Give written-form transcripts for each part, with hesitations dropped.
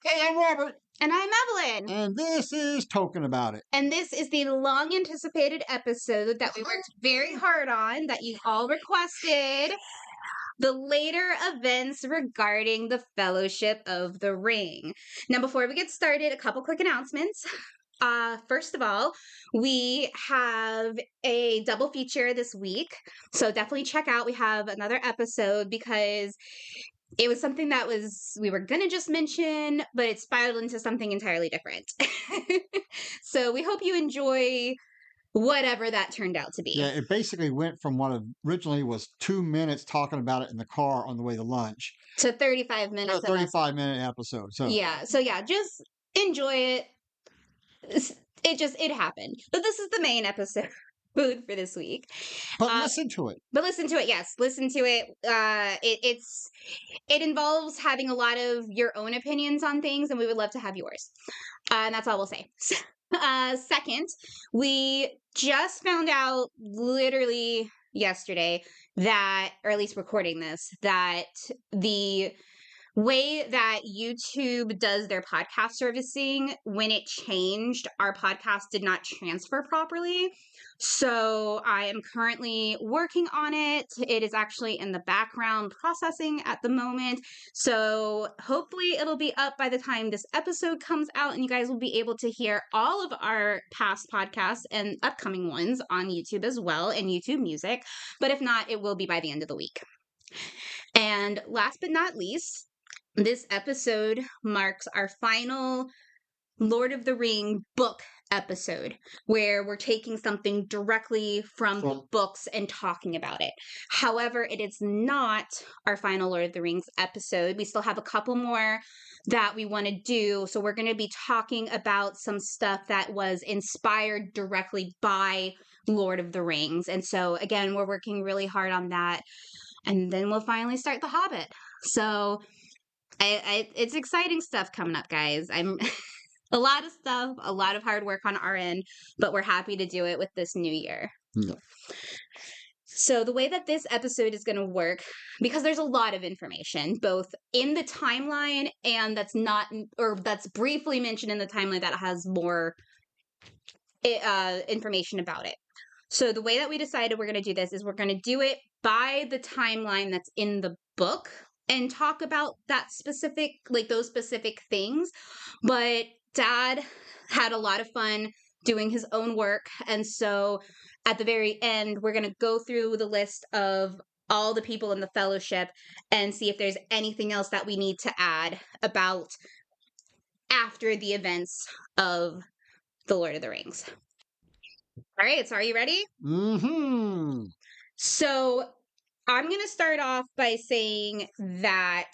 Hey, I'm Robert. And I'm Evelyn. And this is Tolkien About It. And this is the long anticipated episode that we worked very hard on, that you all requested. The later events regarding the Fellowship of the Ring. Now, before we get started, a couple quick announcements. First of all, we have a double feature this week. So definitely check out. We have another episode because it was something that we were going to just mention, but it spiraled into something entirely different. So we hope you enjoy whatever that turned out to be. Yeah, it basically went from what originally was 2 minutes talking about it in the car on the way to lunch To 35 minutes. a 35-minute episode. So yeah, just enjoy it. It happened. But this is the main episode for this week. But listen to it. But listen to it, yes. Listen to it. It involves having a lot of your own opinions on things, and we would love to have yours. And that's all we'll say. Second, we just found out literally yesterday that, or at least recording this, that the way that YouTube does their podcast servicing, when it changed, our podcast did not transfer properly. So I am currently working on it. It is actually in the background processing at the moment. So hopefully it'll be up by the time this episode comes out, and you guys will be able to hear all of our past podcasts and upcoming ones on YouTube as well, and YouTube Music. But if not, it will be by the end of the week. And last but not least, this episode marks our final Lord of the Ring book episode, where we're taking something directly from the books and talking about it. However, it is not our final Lord of the Rings episode. We still have a couple more that we want to do. So we're going to be talking about some stuff that was inspired directly by Lord of the Rings. And so, again, we're working really hard on that. And then we'll finally start The Hobbit. So it's exciting stuff coming up, guys. I'm a lot of stuff, a lot of hard work on our end, but we're happy to do it with this new year. Yeah. So the way that this episode is going to work, because there's a lot of information, both in the timeline and that's briefly mentioned in the timeline that has more information about it. So the way that we decided we're going to do this is we're going to do it by the timeline that's in the book and talk about that specific, like those specific things. But Dad had a lot of fun doing his own work. And so at the very end, we're going to go through the list of all the people in the Fellowship and see if there's anything else that we need to add about after the events of The Lord of the Rings. All right, so are you ready? Mm-hmm. So I'm going to start off by saying that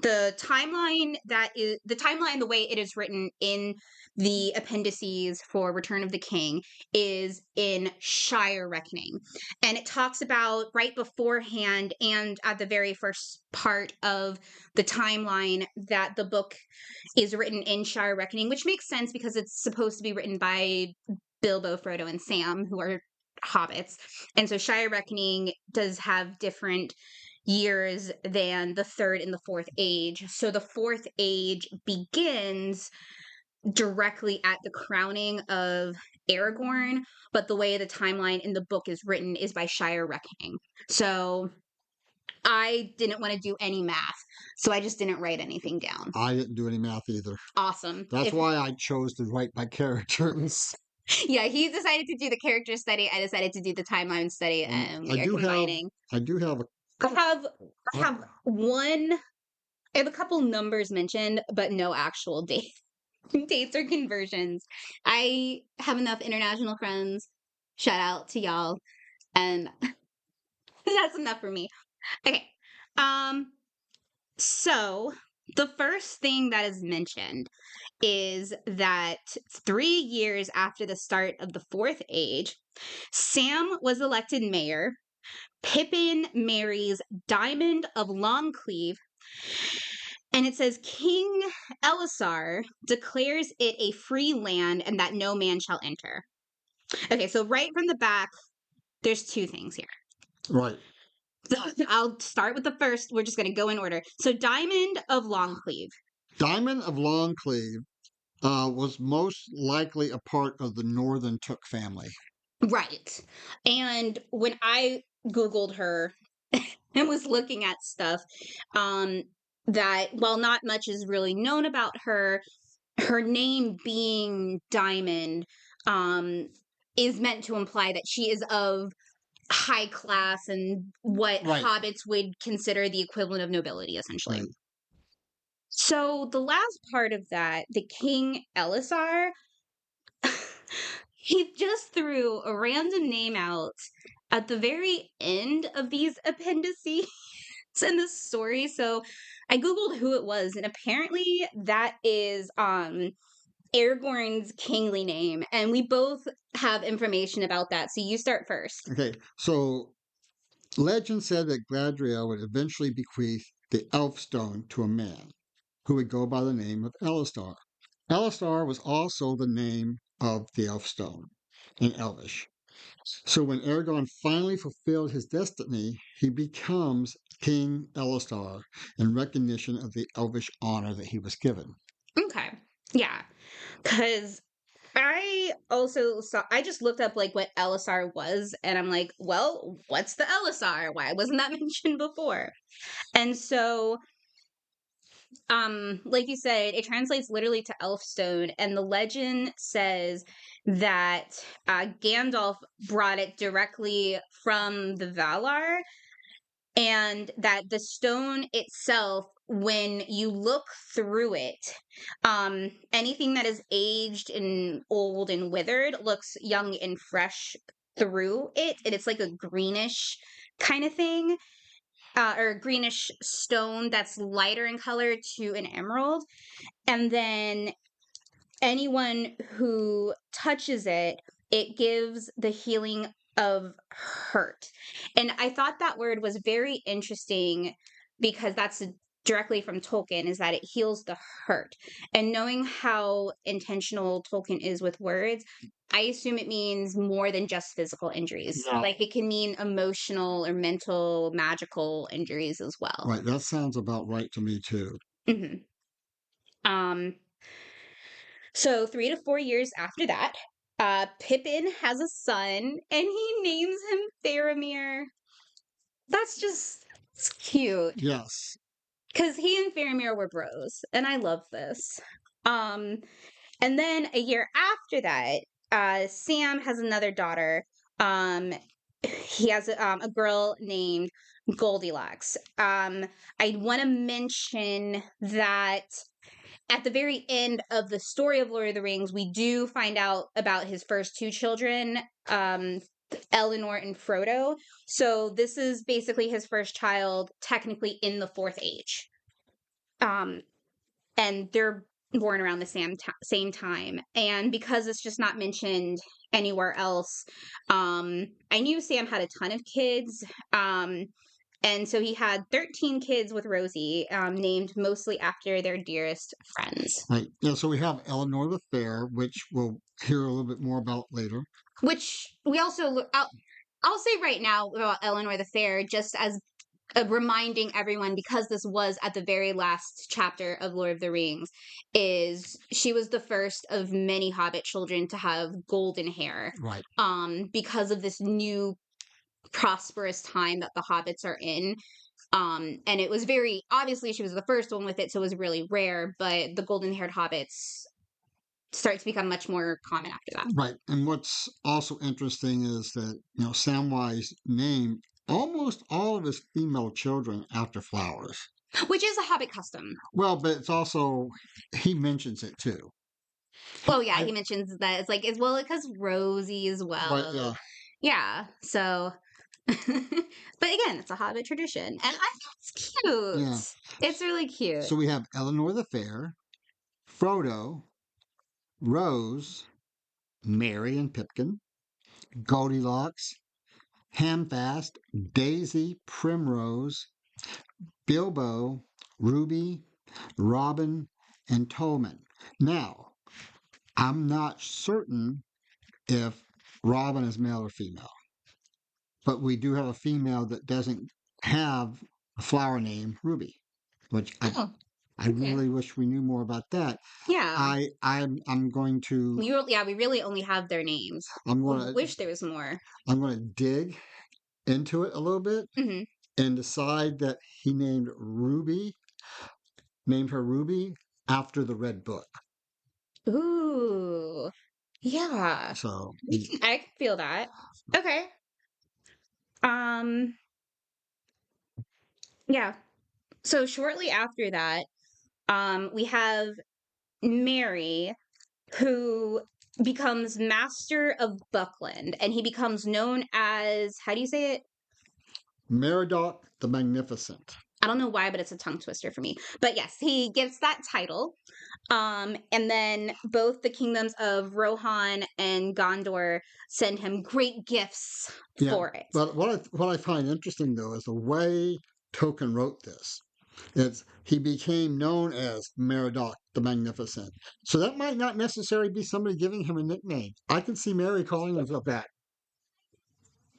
the timeline, the way it is written in the appendices for Return of the King, is in Shire Reckoning. And it talks about right beforehand and at the very first part of the timeline that the book is written in Shire Reckoning, which makes sense because it's supposed to be written by Bilbo, Frodo, and Sam, who are hobbits. And so Shire Reckoning does have different years than the third and the fourth age. So the fourth age begins directly at the crowning of Aragorn, but the way the timeline in the book is written is by Shire Reckoning. So I didn't want to do any math, so I just didn't write anything down. I didn't do any math either. Awesome. That's why I chose to write my characters. Yeah, he decided to do the character study. I decided to do the timeline study, and we are combining. I have a couple numbers mentioned, but no actual dates or conversions. I have enough international friends. Shout out to y'all, and that's enough for me. Okay. So the first thing that is mentioned is that 3 years after the start of the fourth age, Sam was elected mayor. Pippin marries Diamond of Longcleave. And it says King Elisar declares it a free land and that no man shall enter. Okay, so right from the back, there's two things here. Right. So I'll start with the first. We're just going to go in order. So Diamond of Longcleave. Diamond of Longcleve was most likely a part of the Northern Took family. Right. And when I Googled her and was looking at stuff, um, that while not much is really known about her, her name being Diamond, um, is meant to imply that she is of high class and what Right, hobbits would consider the equivalent of nobility, essentially. right. So the last part of that, the King Elisar, he just threw a random name out at the very end of these appendices in the story. So I googled who it was, and apparently that is Aragorn's kingly name, and we both have information about that. So you start first. Okay, so legend said that Gladriel would eventually bequeath the Elfstone to a man who would go by the name of Elistar. Elistar was also the name of the Elfstone in Elvish. So when Aragorn finally fulfilled his destiny, he becomes King Elistar in recognition of the Elvish honor that he was given. Okay. Yeah. Because I also saw, I just looked up like what Elisar was, and I'm like, well, what's the Elisar? Why wasn't that mentioned before? And so, like you said, it translates literally to Elfstone, and the legend says that Gandalf brought it directly from the Valar, and that the stone itself, when you look through it, anything that is aged and old and withered looks young and fresh through it, and it's like a greenish kind of thing, or a greenish stone that's lighter in color to an emerald. And then anyone who touches it, it gives the healing of hurt. And I thought that word was very interesting because that's directly from Tolkien, is that it heals the hurt. And knowing how intentional Tolkien is with words, I assume it means more than just physical injuries. Yeah. Like it can mean emotional or mental, magical injuries as well. Right, that sounds about right to me too. Mhm. Um, So 3 to 4 years after that, Pippin has a son, and he names him Faramir. That's just it's cute Yes, because he and Faramir were bros, and I love this. Um, and then a year after that, Sam has another daughter. Um, he has a girl named Goldilocks. I want to mention that at the very end of the story of Lord of the Rings, we do find out about his first two children, Eleanor and Frodo. So this is basically his first child, technically in the Fourth Age. Um, and they're born around the same time. And because it's just not mentioned anywhere else, I knew Sam had a ton of kids. And so he had 13 kids with Rosie, named mostly after their dearest friends. right. Yeah, so we have Eleanor the Fair, which we'll hear a little bit more about later. Which we also, I'll say right now about Eleanor the Fair, just as reminding everyone, because this was at the very last chapter of Lord of the Rings, is she was the first of many Hobbit children to have golden hair. Right. Because of this new prosperous time that the hobbits are in. And it was very obviously she was the first one with it, so it was really rare, but the golden haired hobbits start to become much more common after that. Right. And what's also interesting is that, Samwise named almost all of his female children after flowers. Which is a hobbit custom. Well, but it's also, he mentions it too. Oh yeah, I, he mentions that it's like as well because Rosie as right, well. yeah. Yeah, so but again, it's a hobbit tradition. And I think it's Yeah. cute. It's really cute. So we have Eleanor the Fair, Frodo, Rose, Mary and Pipkin, Goldilocks, Hamfast, Daisy, Primrose, Bilbo, Ruby, Robin, and Tolman. Now, I'm not certain if Robin is male or female, but we do have a female that doesn't have a flower name, Ruby, which I Oh. I really wish we knew more about that. Yeah. I'm going to We really only have their names. I'm I gonna wish there was more. I'm gonna dig into it a little bit Hmm. and decide that he named her Ruby after the Red Book. Ooh. Yeah. So I can feel that. Okay. Um, yeah. So shortly after that, we have Mary, who becomes master of Buckland, and he becomes known as, how do you say it? Meriadoc the Magnificent. I don't know why, but it's a tongue twister for me. But yes, he gets that title. And then both the kingdoms of Rohan and Gondor send him great gifts Yeah, for it. but what I find interesting though is the way Tolkien wrote this. It's he became known as Meriadoc the Magnificent. So that might not necessarily be somebody giving him a nickname. I can see Mary calling himself that.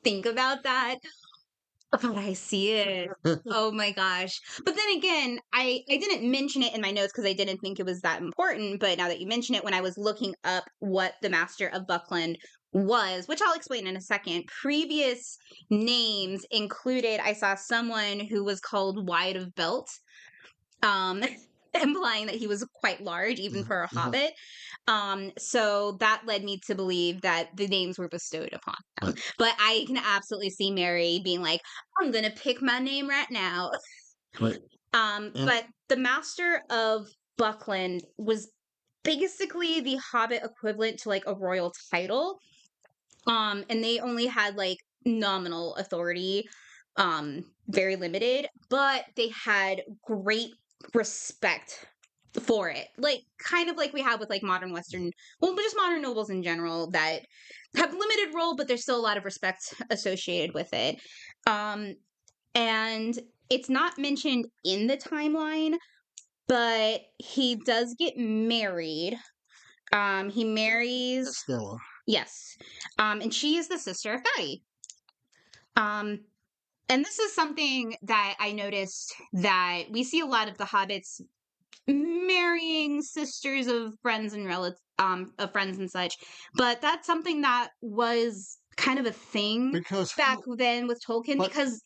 Think about that. Oh, I see it. Oh my gosh. But then again, I didn't mention it in my notes because I didn't think it was that important. But now that you mention it, when I was looking up what the Master of Buckland was, which I'll explain in a second, previous names included, I saw someone who was called Wide of Belt, um, implying that he was quite large, even for a Uh-huh. hobbit. So that led me to believe that the names were bestowed upon them. Right. But I can absolutely see Mary being like, I'm gonna pick my name right now. Right. And But the Master of Buckland was basically the hobbit equivalent to like a royal title. And they only had like nominal authority, very limited, but they had great respect for it. Like kind of like we have with like modern Western, well, just modern nobles in general that have limited role, but there's still a lot of respect associated with it. Um, and it's not mentioned in the timeline, but he does get married. He marries, Stella. yes. And she is the sister of Fatty. Um, and this is something that I noticed that we see a lot of the hobbits marrying sisters of friends and relatives, of friends and such. But that's something that was kind of a thing Because back then with Tolkien but because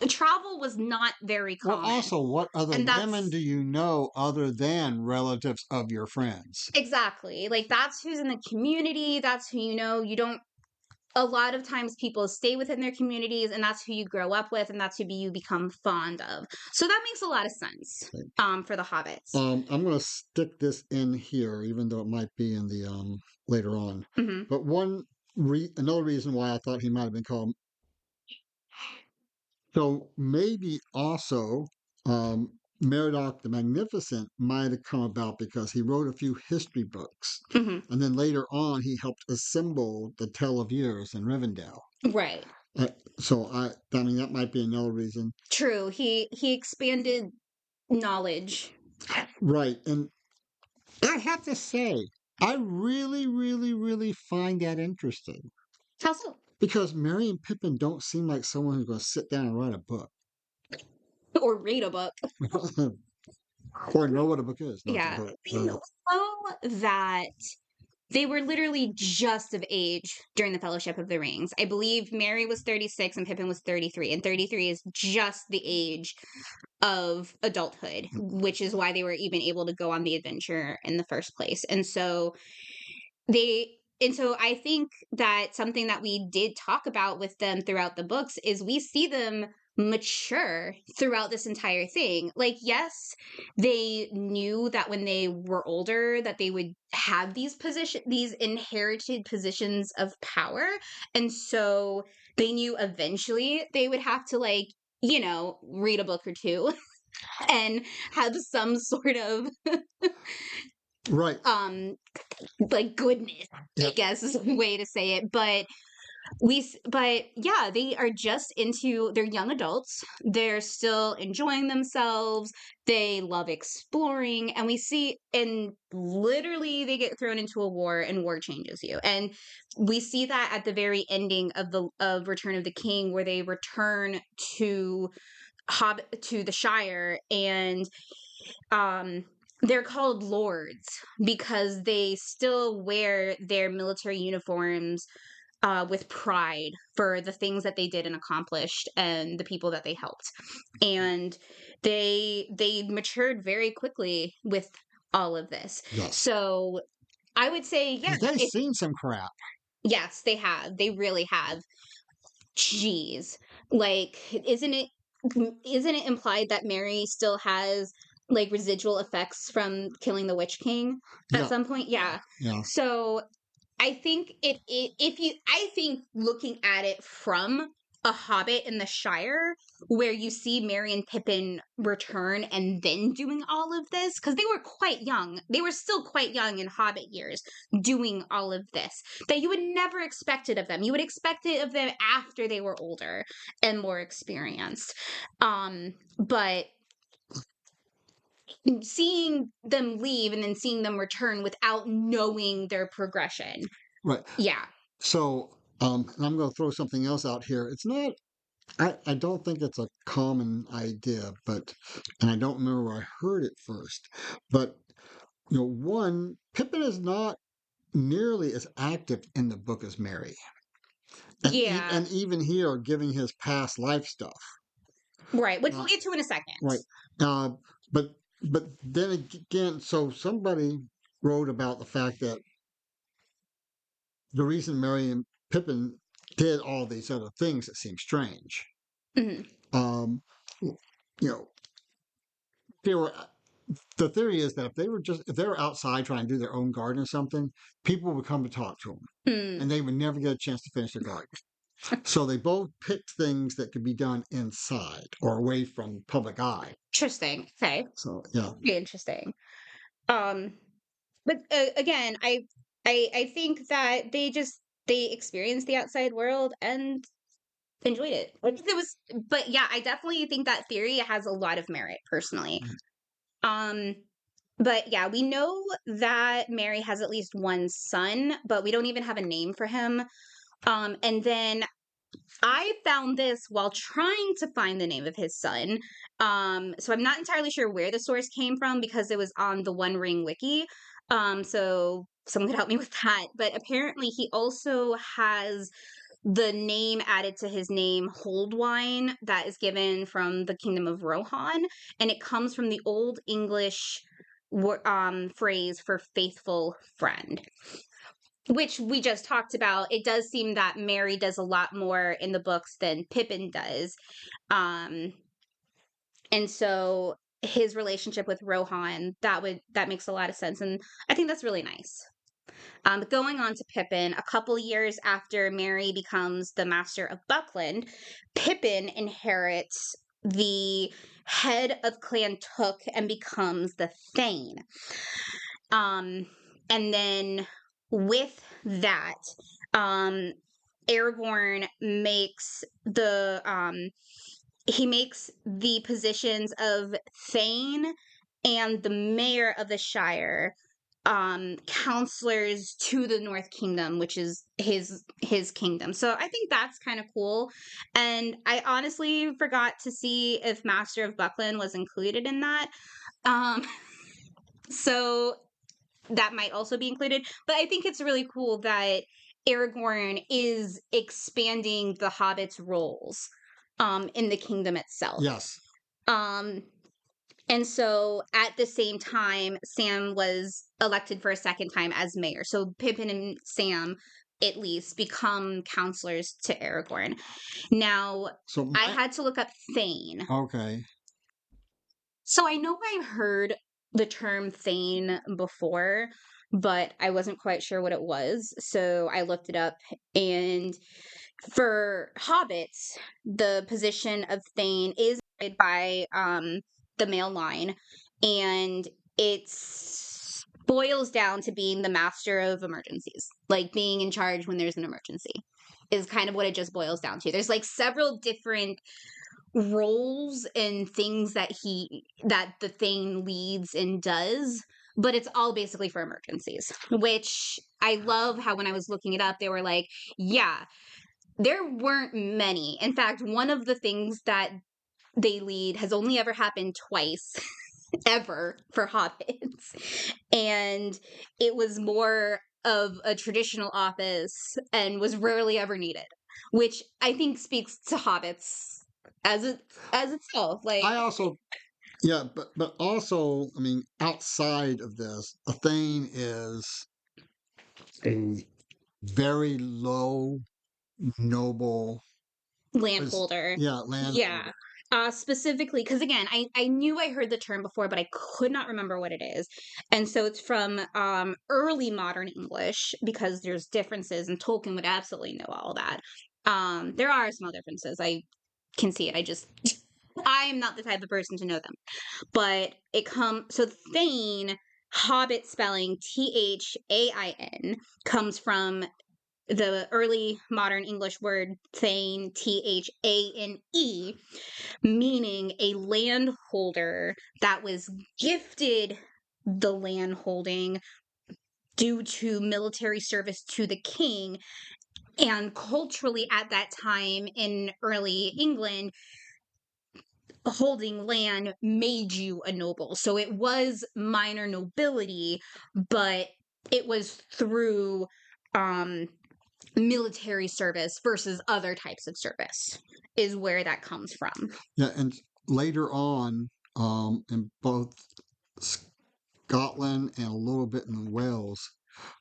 travel was not very well common. also what other And women that's do you know other than relatives of your friends? exactly like that's who's in the community. That's who you know. You don't a lot of times people stay within their communities and that's who you grow up with and that's who you become fond of. So that makes a lot of sense for the hobbits. I'm going to stick this in here, even though it might be in the later on. Hmm. But another reason why I thought he might have been called, so maybe also um, Meriadoc the Magnificent might have come about because he wrote a few history books, Hmm. and then later on he helped assemble the Tell of Years in Rivendell. Right. Uh, so I mean that might be another reason. True. He expanded knowledge. Right, and I have to say, I really, really, really find that interesting. How so? Because Merry and Pippin don't seem like someone who's going to sit down and write a book Or read a book. or know what a book is. Not Yeah. that, We know that they were literally just of age during the Fellowship of the Rings. I believe Mary was 36 and Pippin was 33, and 33 is just the age of adulthood, which is why they were even able to go on the adventure in the first place. And so I think that something that we did talk about with them throughout the books is we see them mature throughout this entire thing. Like, yes, they knew that when they were older that they would have these inherited positions of power. And so they knew eventually they would have to read a book or two and have some sort of right. um like goodness, I Yep. guess is a way to say it. But yeah, they are just they're young adults. They're still enjoying themselves. They love exploring. And we see, and literally they get thrown into a war and war changes you. And we see that at the very ending of Return of the King, where they return to the Shire, and they're called lords because they still wear their military uniforms with pride for the things that they did and accomplished and the people that they helped. And they matured very quickly with all of this. Yes. So I would say, yeah, Because they've seen some crap. yes, they have. They really have. Jeez. Like, isn't it implied that Mary still has like residual effects from killing the Witch King at Yeah. some point? Yeah. Yeah. So I think I think looking at it from a Hobbit in the Shire, where you see Merry and Pippin return and then doing all of this, because they were quite young. They were still quite young in Hobbit years doing all of this, that you would never expect it of them. You would expect it of them after they were older and more experienced. But seeing them leave and then seeing them return without knowing their progression. Right. Yeah. So, and I'm going to throw something else out here. It's not, I don't think it's a common idea, but, and I don't remember where I heard it first, but, one, Pippin is not nearly as active in the book as Mary. And, Yeah. and even here, giving his past life stuff. Right, which we'll get to in a second. Right. Uh, but, but then again, so somebody wrote about the fact that the reason Merry and Pippin did all these other things that seem strange. Mhm. Um, you know, they were. The theory is that if they were outside trying to do their own garden or something, people would come to talk to them, Hmm. and they would never get a chance to finish their garden. So they both picked things that could be done inside or away from public eye. Interesting. Okay. So yeah, Very interesting. Um, but again, I think that they experienced the outside world and enjoyed it. Like it was, but yeah, I definitely think that theory has a lot of merit personally. Um, but yeah, we know that Mary has at least one son, but we don't even have a name for him. And then I found this while trying to find the name of his son. So I'm not entirely sure where the source came from because it was on the One Ring wiki. So someone could help me with that. But apparently, he also has the name added to his name, Holdwine, that is given from the kingdom of Rohan, and it comes from the Old English phrase for faithful friend, which we just talked about. It does seem that Mary does a lot more in the books than Pippin does. Um, and so his relationship with Rohan, that makes a lot of sense. And I think that's really nice. But going on to Pippin, a couple years after Mary becomes the Master of Buckland, Pippin inherits the head of Clan Took and becomes the Thane. And then with that, um, Aragorn makes he makes the positions of Thane and the mayor of the Shire counselors to the North Kingdom, which is his kingdom. So I think that's kind of cool. And I honestly forgot to see if Master of Buckland was included in that. Um so that might also be included. But I think it's really cool that Aragorn is expanding the Hobbit's roles in the kingdom itself. yes, Um, and so at the same time, Sam was elected for a second time as mayor. So Pippin and Sam, at least, become counselors to Aragorn. Now, so I had to look up Thane. okay, So I know I heard the term Thane before, but I wasn't quite sure what it was. So I looked it up. And for hobbits, the position of Thane is played by the male line, and it's boils down to being the master of emergencies, like being in charge when there's an emergency is kind of what it just boils down to. There's like several different roles and things that the Thane leads and does, but it's all basically for emergencies, which I love how when I was looking it up, they were like, yeah, there weren't many. In fact, one of the things that they lead has only ever happened twice ever for hobbits. And it was more of a traditional office and was rarely ever needed, which I think speaks to hobbits as itself. Like, I also, yeah, but also, I mean, outside of this, a Thane is a very low, noble, landholder. yeah, Yeah. landholder. Specifically, because again, I knew I heard the term before, but I could not remember what it is. And so it's from early modern English because there's differences, and Tolkien would absolutely know all that. There are small differences. I can see it. I am not the type of person to know them. But so Thane, Hobbit spelling Thain, comes from the early modern English word thane, Thane, meaning a landholder that was gifted the land holding due to military service to the king. And culturally, at that time in early England, holding land made you a noble. So it was minor nobility, but it was through um military service versus other types of service is where that comes from. Yeah, and later on, in both Scotland and a little bit in Wales,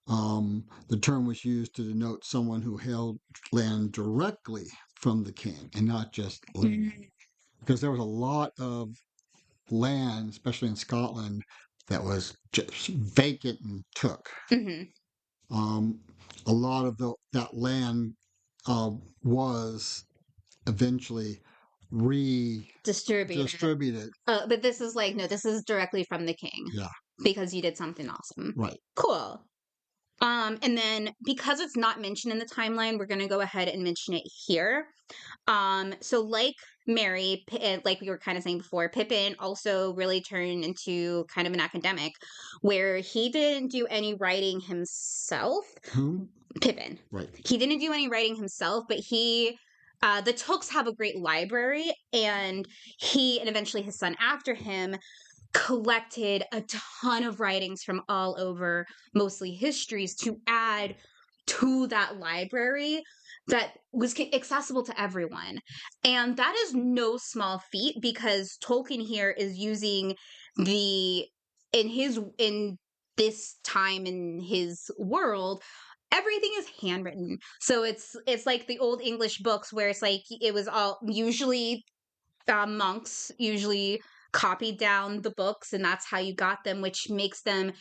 the term was used to denote someone who held land directly from the king and not just land. Because there was a lot of land, especially in Scotland, that was just vacant and took. Mm-hmm. Um, a lot of that land was eventually Distributed. redistributed. But this is like, no, this is directly from the king Yeah, because you did something awesome. right. Cool. And then because it's not mentioned in the timeline, we're going to go ahead and mention it here. So like Mary, like we were kind of saying before, Pippin also really turned into kind of an academic where he didn't do any writing himself. Whom? Pippin. Right. He didn't do any writing himself, but the Tooks have a great library, and he and eventually his son after him collected a ton of writings from all over, mostly histories, to add to that library that was accessible to everyone. And that is no small feat because Tolkien here is using the in this time in his world, everything is handwritten. So it's like the old English books where it's like it was all usually monks usually copied down the books and that's how you got them, which makes them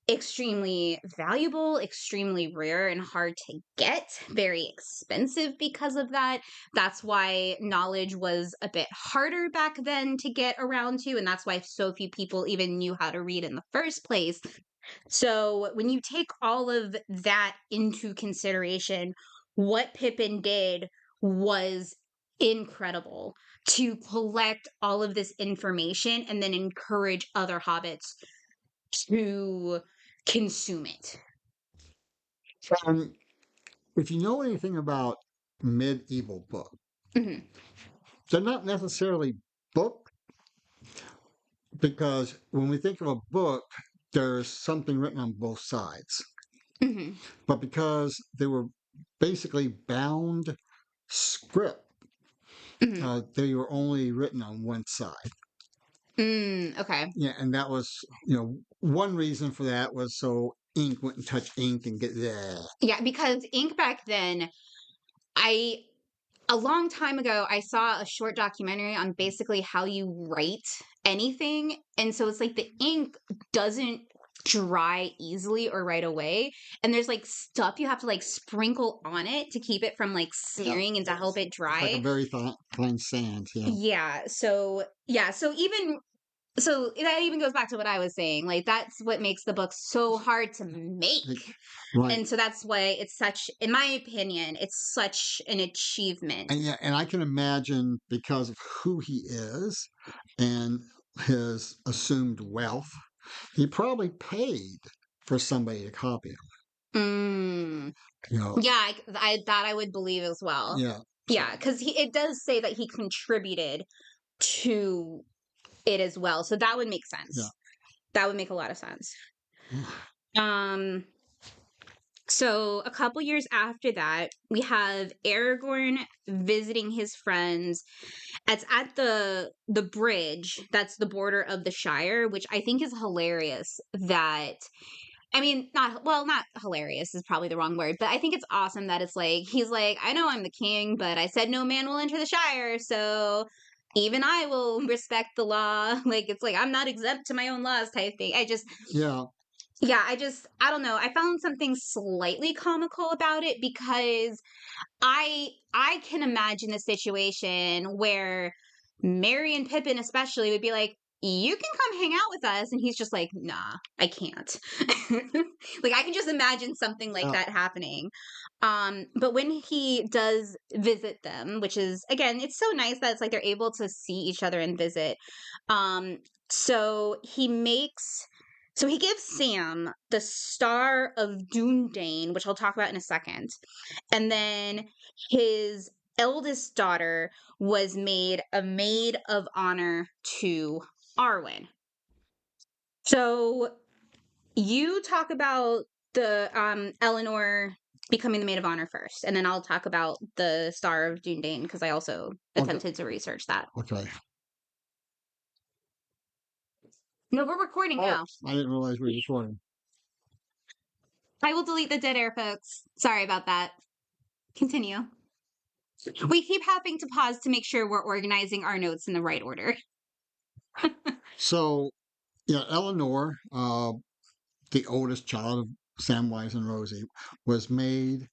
extremely valuable, extremely rare and hard to get, very expensive because of that. That's why knowledge was a bit harder back then to get around to, and that's why so few people even knew how to read in the first place. So when you take all of that into consideration, what Pippin did was incredible to collect all of this information and then encourage other hobbits to consume it. If you know anything about medieval books, Mm-hmm. they're not necessarily books because when we think of a book, there's something written on both sides. Mm-hmm. But because they were basically bound script, Mm-hmm. they were only written on one side. Okay. Yeah, and that was, one reason for that was so ink wouldn't touch ink and get there. Yeah, because ink back then, I a long time ago, I saw a short documentary on basically how you write anything. And so it's like the ink doesn't dry easily or right away. And there's like stuff you have to like sprinkle on it to keep it from like Yeah, smearing and to help it it's like a dry. very fine sand. Yeah, So that even goes back to what I was saying. Like that's what makes the book so hard to make. right. And so that's why it's such, in my opinion, it's such an achievement. And yeah, and I can imagine because of who he is and his assumed wealth, he probably paid for somebody to copy him. Mm. You know, Yeah, that I would believe as well. yeah. So, Yeah, because it does say that he contributed to it as well. So that would make sense. Yeah. That would make a lot of sense. Um, so a couple years after that, we have Aragorn visiting his friends. It's at the bridge that's the border of the Shire, which I think is hilarious that I mean, not hilarious is probably the wrong word, but I think it's awesome that it's like, he's like, I know I'm the king, but I said no man will enter the Shire, so even I will respect the law. Like, it's like, I'm not exempt to my own laws type thing. Yeah. Yeah, I don't know. I found something slightly comical about it because I can imagine a situation where Merry and Pippin especially would be like, "You can come hang out with us," and he's just like, "Nah, I can't." Like I can just imagine something like Yeah. that happening. But when he does visit them, which is again, it's so nice that it's like they're able to see each other and visit. Um, so he gives Sam the Star of Dúnedain, which I'll talk about in a second. And then his eldest daughter was made a maid of honor to Arwen. So you talk about the Eleanor becoming the maid of honor first, and then I'll talk about the Star of Dúnedain because I also attempted to research that. Okay. No, we're recording now. I didn't realize we were recording. I will delete the dead air, folks. Sorry about that. Continue. We keep having to pause to make sure we're organizing our notes in the right order. So, yeah, Eleanor, the oldest child of Samwise and Rosie, was made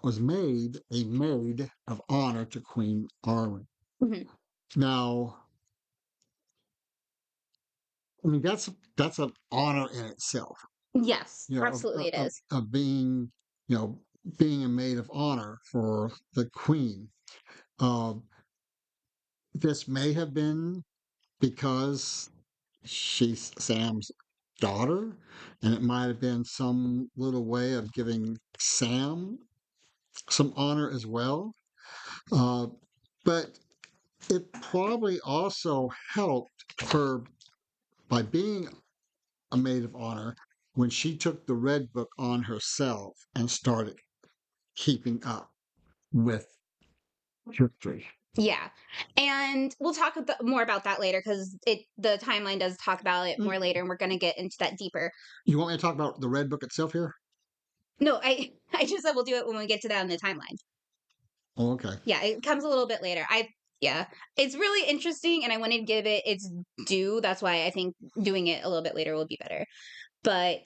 a maid of honor to Queen Arwen. Mhm. Now, I mean that's an honor in itself. Yes, You know, absolutely it is. of being, you know, being a maid of honor for the queen. Um, this may have been because she's Sam's daughter, and it might have been some little way of giving Sam some honor as well. Uh, but it probably also helped her by being a maid of honor when she took the Red Book on herself and started keeping up with history. Yeah. And we'll talk more about that later because the timeline does talk about it more later and we're going to get into that deeper. You want me to talk about the Red Book itself here? No, I just said we'll do it when we get to that in the timeline. Oh, okay. Yeah, it comes a little bit later. Yeah, it's really interesting and I want to give it its due. That's why I think doing it a little bit later will be better. But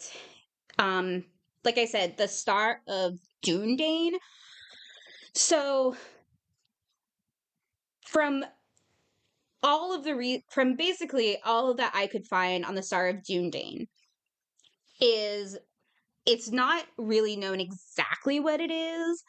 like I said, the Star of Dúnedain. So from from basically all of that I could find on the Star of Dúnedain is it's not really known exactly what it is,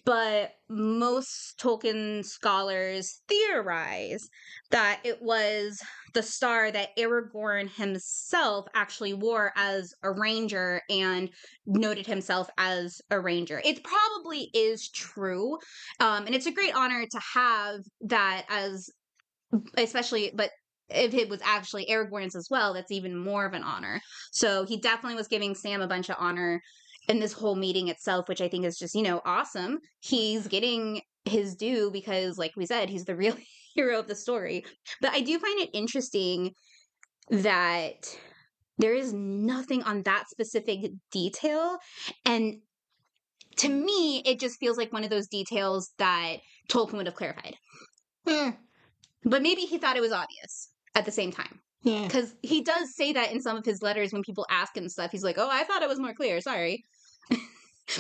but most Tolkien scholars theorize that it was the star that Aragorn himself actually wore as a ranger and noted himself as a ranger. It probably is true, and it's a great honor to have that as, especially, but if it was actually Aragorn's as well, that's even more of an honor. So he definitely was giving Sam a bunch of honor in this whole meeting itself, which I think is just, awesome. He's getting his due because, like we said, he's the real hero of the story. But I do find it interesting that there is nothing on that specific detail. And to me, it just feels like one of those details that Tolkien would have clarified. Yeah. But maybe he thought it was obvious at the same time. Yeah. Because he does say that in some of his letters when people ask him stuff. He's like, oh, I thought it was more clear. Sorry.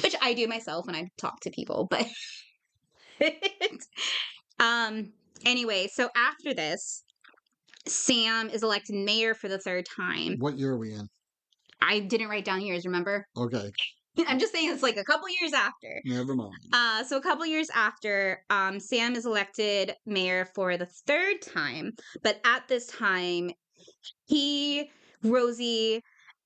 Which I do myself when I talk to people. But anyway, so after this, Sam is elected mayor for the third time. What year are we in? I didn't write down years, remember? Okay. I'm just saying it's like a couple years after. Never mind. So a couple years after, Sam is elected mayor for the third time. But at this time, he, Rosie,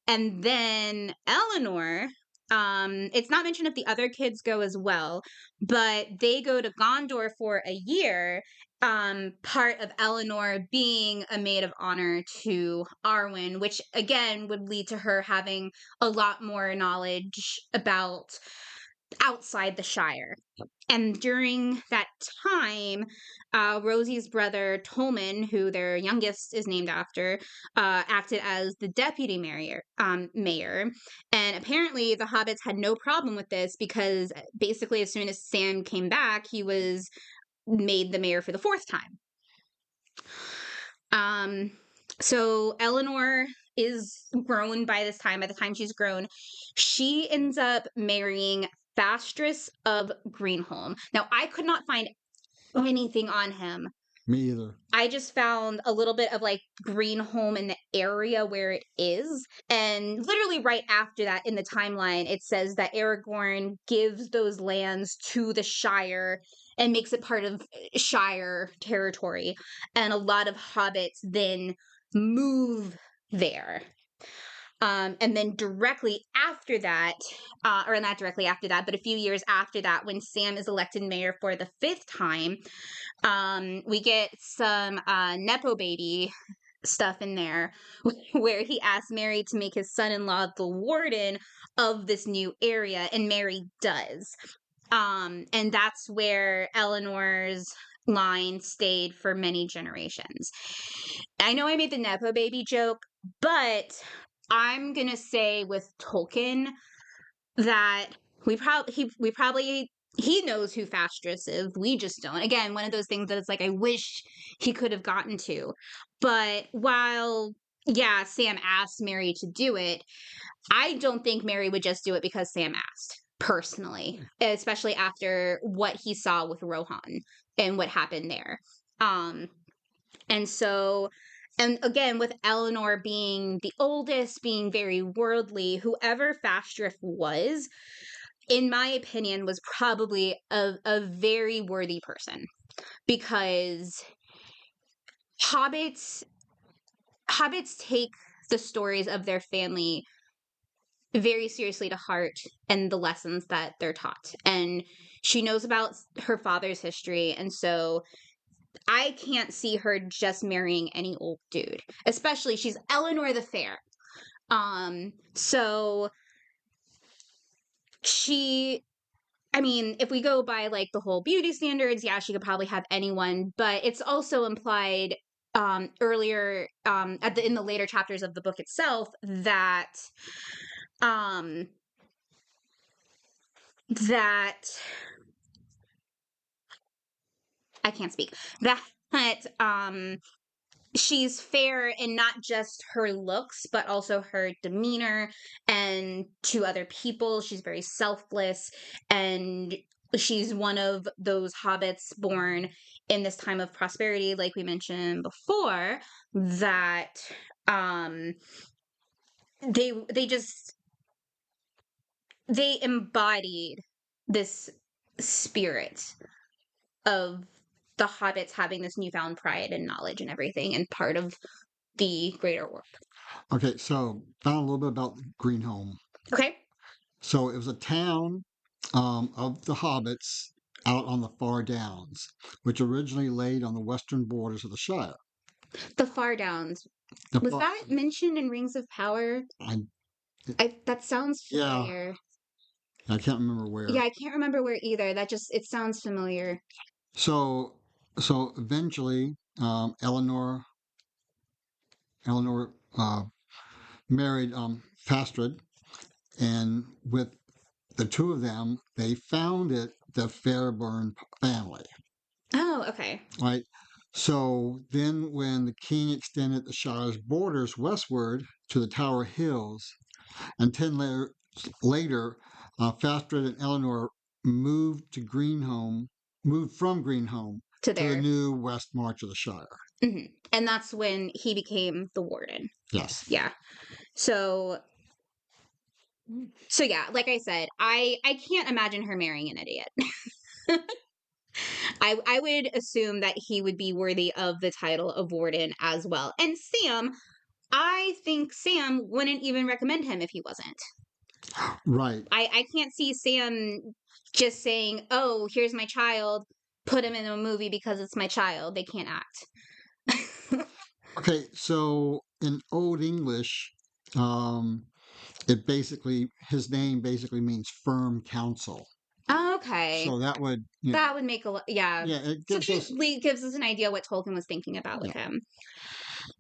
and then Eleanor, it's not mentioned if the other kids go as well, but they go to Gondor for a year part of Eleanor being a maid of honor to Arwen, which again would lead to her having a lot more knowledge about outside the Shire. And during that time, Rosie's brother Tolman, who their youngest is named after, acted as the deputy mayor. And apparently, the hobbits had no problem with this because basically, as soon as Sam came back, he was made the mayor for the fourth time. So Eleanor is grown by this time. By the time she's grown, she ends up marrying Fastrus of Greenholm. Now, I could not find anything on him. Me either. I just found a little bit of like Greenholm in the area where it is. And literally right after that in the timeline, it says that Aragorn gives those lands to the Shire and makes it part of Shire territory. And a lot of hobbits then move there. And then directly after that, or not directly after that, but a few years after that, when Sam is elected mayor for the fifth time, we get some Nepo baby stuff in there where he asks Mary to make his son-in-law the warden of this new area, and Mary does. And that's where Eleanor's line stayed for many generations. I know I made the Nepo baby joke, but I'm gonna say with Tolkien that he knows who Fastrus is. We just don't. Again, one of those things that it's like I wish he could have gotten to. But while yeah, Sam asked Mary to do it, I don't think Mary would just do it because Sam asked, personally, especially after what he saw with Rohan and what happened there. And so, and again, with Eleanor being the oldest, being very worldly, whoever Fastrith was, in my opinion, was probably a very worthy person. Because hobbits take the stories of their family very seriously to heart and the lessons that they're taught. And she knows about her father's history, and so I can't see her just marrying any old dude. Especially she's Eleanor the Fair. So she, I mean, if we go by like the whole beauty standards, yeah, she could probably have anyone, but it's also implied earlier in the later chapters of the book itself that that I can't speak. That she's fair in not just her looks, but also her demeanor, and to other people, she's very selfless, and she's one of those hobbits born in this time of prosperity, like we mentioned before, that they embodied this spirit of the hobbits having this newfound pride and knowledge and everything, and part of the greater world. Okay, so found a little bit about Greenholm. Okay. So it was a town of the hobbits out on the far downs, which originally laid on the western borders of the Shire. The Far Downs. Was that mentioned in Rings of Power? That sounds familiar. Yeah, I can't remember where. Yeah, I can't remember where either. It sounds familiar. So eventually, Eleanor married Fastred, and with the two of them, they founded the Fairburn family. Oh, okay. Right. So then, when the king extended the Shire's borders westward to the Tower Hills, and 10 later, Fastred and Eleanor moved from Greenholm To to the there. new West March of the Shire. Mm-hmm. And that's when he became the warden. Yes. Yeah. So yeah, like I said, I can't imagine her marrying an idiot. I would assume that he would be worthy of the title of warden as well. And Sam, I think Sam wouldn't even recommend him if he wasn't. Right. I can't see Sam just saying, "Oh, here's my child. put him in a movie because it's my child. They can't act. Okay, so in Old English, um, his name basically means firm counsel. Okay. So that would, you know, That would make a lot. Yeah. yeah, it So gives that us, gives us an idea what Tolkien was thinking about with yeah, him.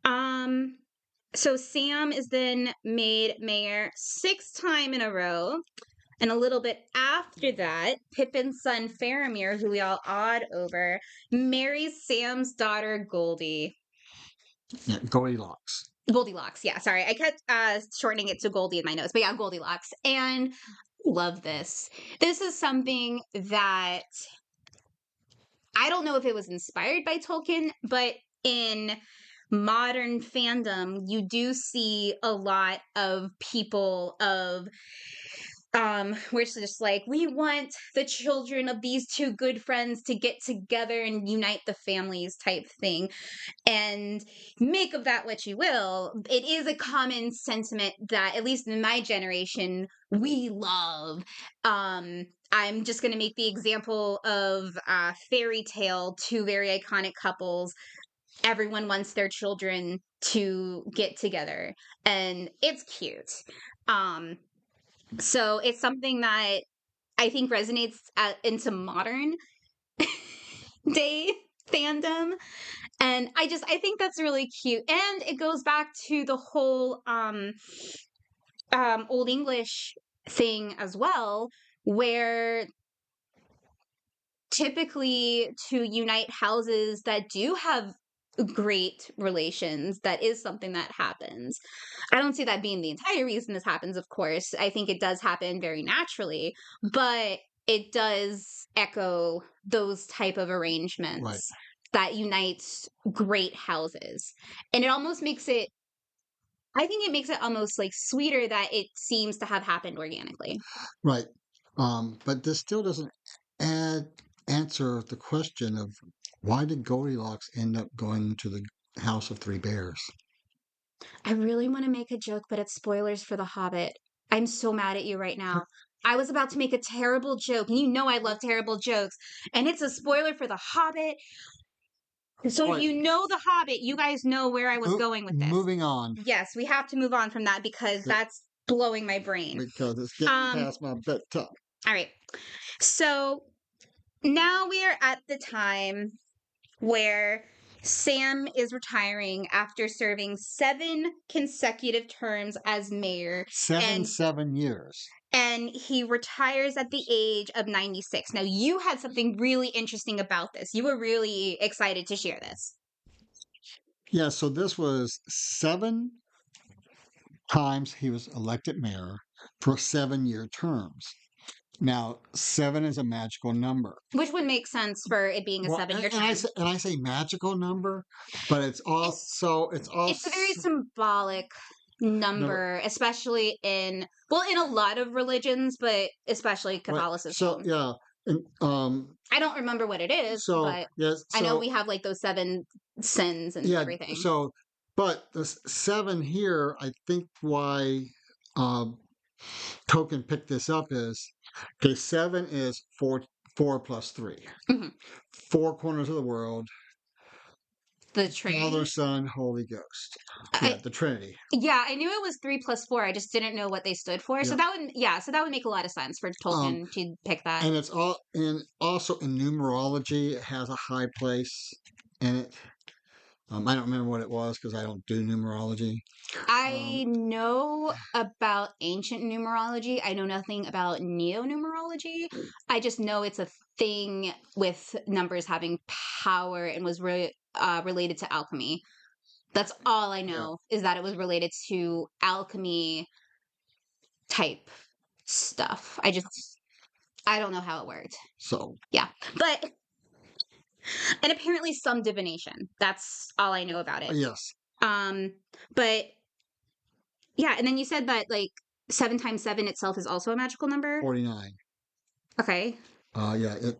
Um, so Sam is then made mayor 6th time in a row. And a little bit after that, Pippin's son Faramir, who we all awed over, marries Sam's daughter Goldie. yeah, Goldilocks. Goldilocks, yeah, sorry. I kept shortening it to Goldie in my notes, but yeah, Goldilocks. And love this. This is something that I don't know if it was inspired by Tolkien, but in modern fandom, you do see a lot of people of where it's just like, we want the children of these two good friends to get together and unite the families type thing. And make of that what you will. It is a common sentiment that, at least in my generation, we love. I'm just going to make the example of Fairy Tale, two very iconic couples. Everyone wants their children to get together, and it's cute. So it's something that I think resonates into modern day fandom. And I think that's really cute. And it goes back to the whole Old English thing as well, where typically to unite houses that do have great relations, that is something that happens. I don't see that being the entire reason this happens, of course. I think it does happen very naturally, but it does echo those type of Right, arrangements that unites great houses. And it almost makes it, I think it makes it almost like sweeter that it seems to have happened organically. right. But this still doesn't add answer the question of why did Goldilocks end up going to the House of Three Bears? I really want to make a joke, but it's spoilers for The Hobbit. I'm so mad at you right now. I was about to make a terrible joke, and you know I love terrible jokes, and it's a spoiler for The Hobbit. So All if right, you know The Hobbit, you guys know where I was going with this. moving on Yes, we have to move on from that because that's blowing my brain. because it's getting Um, past my bedtime. all right. So now we are at the time where Sam is retiring after serving 7 consecutive terms as mayor, and 7 years. he retires at the age of 96. Now, you had something really interesting about this. You were really excited to share this. Yeah, so this was 7 times he was elected mayor for 7 year terms. Now, 7 is a magical number. Which would make sense for it being a Well, 7-year and I term. say, magical number, but it's It's a very also symbolic number. number, especially in, well, in a lot of religions, but especially Right. So Catholicism. yeah, and I don't remember what it is, so but yes, I know so we have like those 7 sins and yeah, everything. so but the 7 here, I think why um Tolkien picked this up is okay. 7 is four plus three, Mhm. 4 corners of the world. The Father, Trinity. Son, Holy Ghost. Yeah, I the Trinity. Yeah, I knew it was 3 plus 4. I just didn't know what they stood for. So Yeah. that would, yeah, so that would make a lot of sense for Um, Tolkien to pick that. and it's all and also in numerology, it has a high place in it. I don't remember what it was because I don't do numerology. Um, I know about ancient numerology. I know nothing about neo numerology. I just know it's a thing with numbers having power and was related to alchemy. That's all I yeah. know, is that it was related to alchemy type stuff. I don't know how it worked. So Yeah. But and apparently some divination. That's all I know about it. yes, Um but yeah, and then you said that like 7 times 7 itself is also a magical number. 49. Okay. Yeah,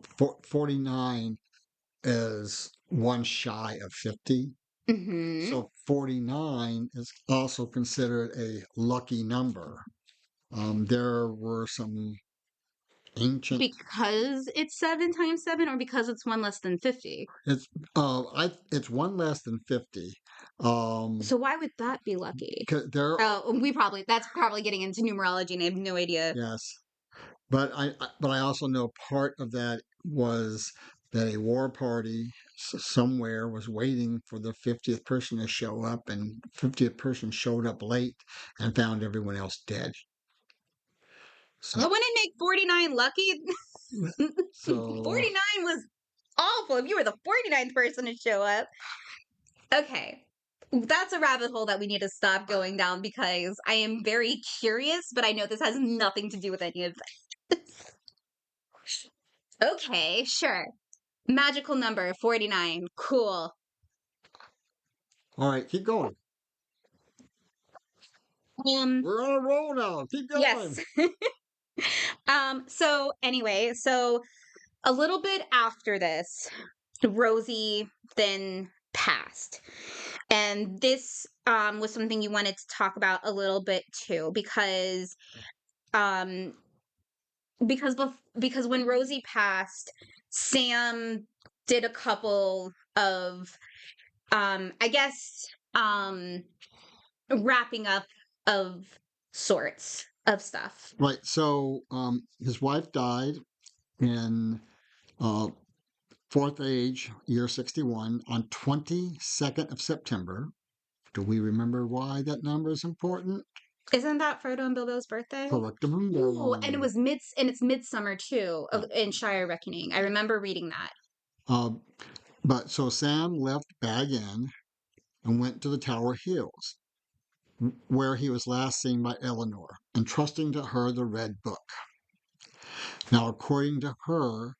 49 is one shy of 50. Mhm. So 49 is also considered a lucky number. There were some ancient. Because it's 7 times 7 or because it's one less than 50? It's one less than 50. So why would that be lucky? 'Cause there, Oh, that's probably getting into numerology and I have no idea. yes, but I also know part of that was that a war party somewhere was waiting for the 50th person to show up, and 50th person showed up late and found everyone else dead. So, I wouldn't make 49 lucky. so 49 was awful if you were the 49th person to show up. Okay. That's a rabbit hole that we need to stop going down because I am very curious, but I know this has nothing to do with any of that. Okay, sure. Magical number 49. Cool. all right, keep going. Um, We're on a roll now. Keep going. yes. So anyway, so a little bit after this, Rosie then passed. And this was something you wanted to talk about a little bit too, um because when Rosie passed, Sam did a couple of I guess wrapping up of sorts of stuff. Right. So his wife died in uh, fourth age, year 61, on 22nd of September. Do we remember why that number is important? Isn't that Frodo and Bilbo's birthday? Ooh, and it's midsummer too in Shire Reckoning. I remember reading that. Uh, but so Sam left Bag End and went to the Tower Hills, where he was last seen by Eleanor, entrusting to her the Red Book. Now, according to her,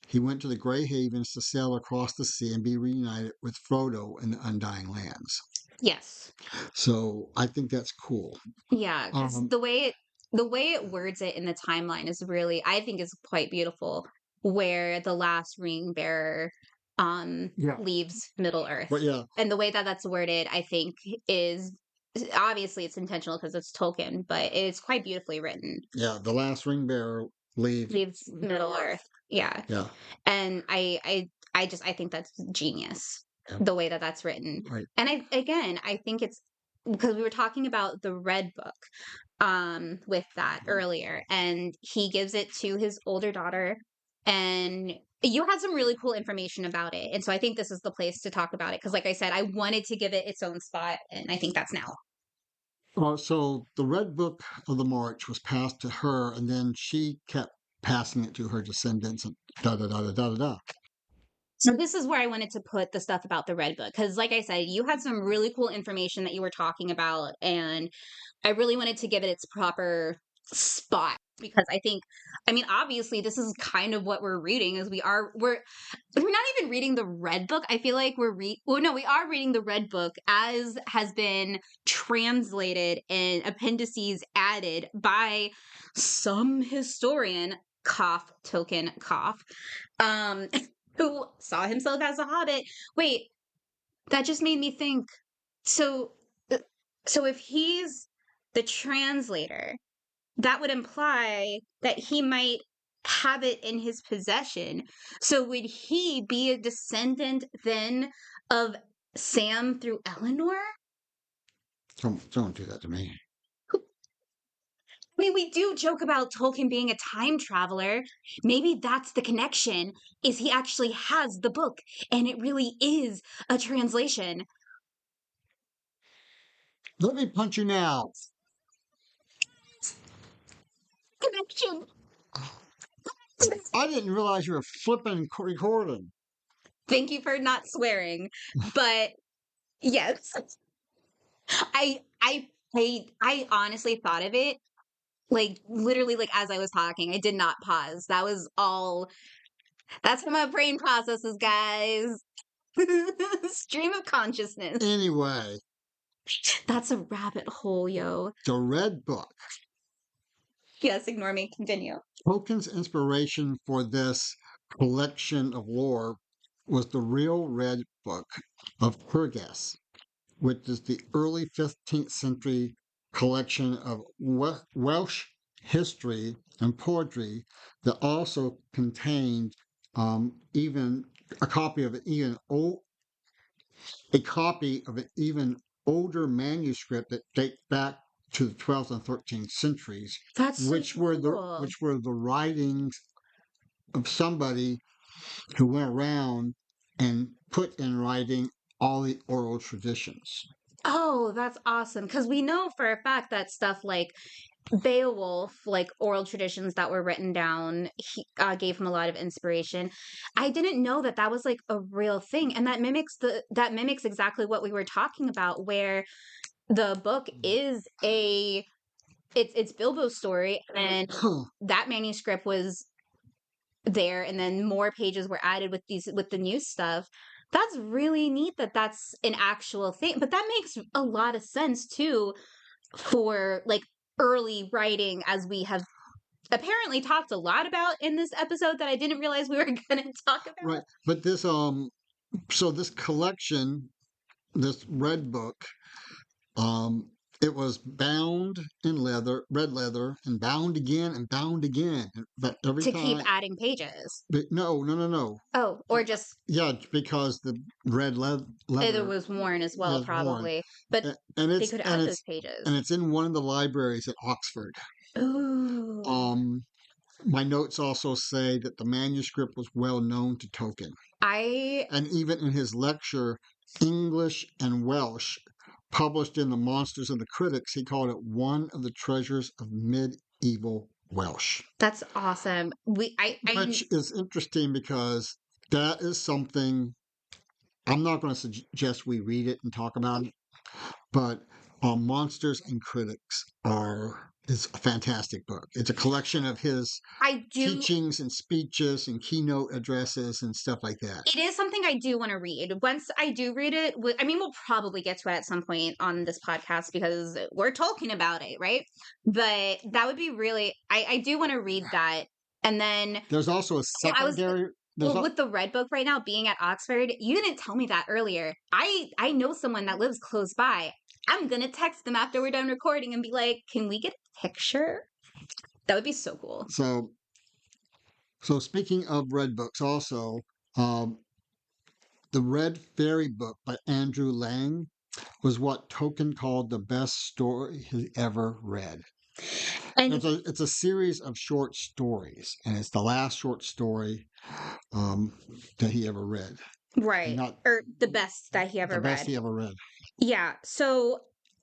he went to the Grey Havens to sail across the sea and be reunited with Frodo in the Undying Lands. Yes. So I think that's cool. Yeah, because Um, the way it words it in the timeline is really, I think, is quite beautiful. Where the last ring bearer yeah, leaves Middle Earth, but yeah, and the way that that's worded, I think, is obviously it's intentional because it's Tolkien, but it's quite beautifully written. yeah, the last ring bearer leaves. Leaves Middle Earth, yeah, Yeah, and I think that's genius yeah, the way that that's written. right. And I think it's because we were talking about the Red Book with that earlier, and he gives it to his older daughter, and you had some really cool information about it, and so I think this is the place to talk about it because like I said, I wanted to give it its own spot, and I think that's now. So the Red Book of the March was passed to her, and then she kept passing it to her descendants, and da da da da da da da. So this is where I wanted to put the stuff about the Red Book because like I said, you had some really cool information that you were talking about, and I really wanted to give it its proper spot because I mean, obviously, this is kind of what we're reading. Is we're not even reading the Red Book. I feel like well, no, we are reading the Red Book as has been translated and appendices added by some historian, cough token cough, um, who saw himself as a hobbit. Wait, that just made me think. So, uh, so if he's the translator, that would imply that he might have it in his possession. So would he be a descendant then of Sam through Eleanor? Don't do that to me. I mean, we do joke about Tolkien being a time traveler. Maybe that's the connection, is he actually has the book and it really is a translation. Let me punch you now. Connection. I didn't realize you were flipping recording. Thank you for not swearing, but yes, I I I honestly thought of it like literally like as I was talking. I did not pause. That was all. That's how my brain processes, guys. Stream of consciousness. Anyway, That's a rabbit hole, yo. the Red Book. Yes, ignore me. Continue. Tolkien's inspiration for this collection of lore was the real Red Book of Purgas, which is the early 15th century collection of Welsh history, and poetry that also contained even a copy of an even a copy of an even older manuscript that date back to the 12th and 13th centuries, That's so cool. which were the writings of somebody who went around and put in writing all the oral traditions. Oh, that's awesome. Because we know for a fact that stuff like Beowulf, like oral traditions that were written down, gave him a lot of inspiration. I didn't know that that was like a real thing, and that mimics exactly what we were talking about, where the book is it's Bilbo's story, and that manuscript was there, and then more pages were added with the new stuff. That's really neat that that's an actual thing, but that makes a lot of sense too for like early writing, as we have apparently talked a lot about in this episode that I didn't realize we were going to talk about. Right. But this so this collection, this red book, um it was bound in red leather, and bound again and bound again. But every To keep time, adding pages. but no, no, no, no. Oh, or just Yeah, because the it leather was worn as well, has worn, probably. But and they could add those pages. it's in one of the libraries at Oxford. Ooh. Um, my notes also say that the manuscript was well known to Tolkien, I and even in his lecture, English and Welsh, published in The Monsters and the Critics, he called it one of the treasures of medieval Welsh, That's awesome. I which is interesting because that is something I'm not going to suggest we read it and talk about it, but Monsters and Critics are is a fantastic book. It's a collection of his I do teachings and speeches and keynote addresses and stuff like that. it is something I do want to read. Once I do read it, I mean, we'll probably get to it at some point on this podcast because we're talking about it, right? But that would be really, I do want to read that. And then There's also a well, I was, secondary. There's well, with the Red Book right now being at Oxford, you didn't tell me that earlier. I know someone that lives close by. I'm going to text them after we're done recording and be like, can we get a picture? That would be so cool. so so speaking of red books, also um, the Red Fairy book by Andrew Lang was what Tolkien called the best story he ever read. And It's a series of short stories, and it's the last short story um, that he ever read, and right, not or the best that he the ever best read. he ever read. Yeah, so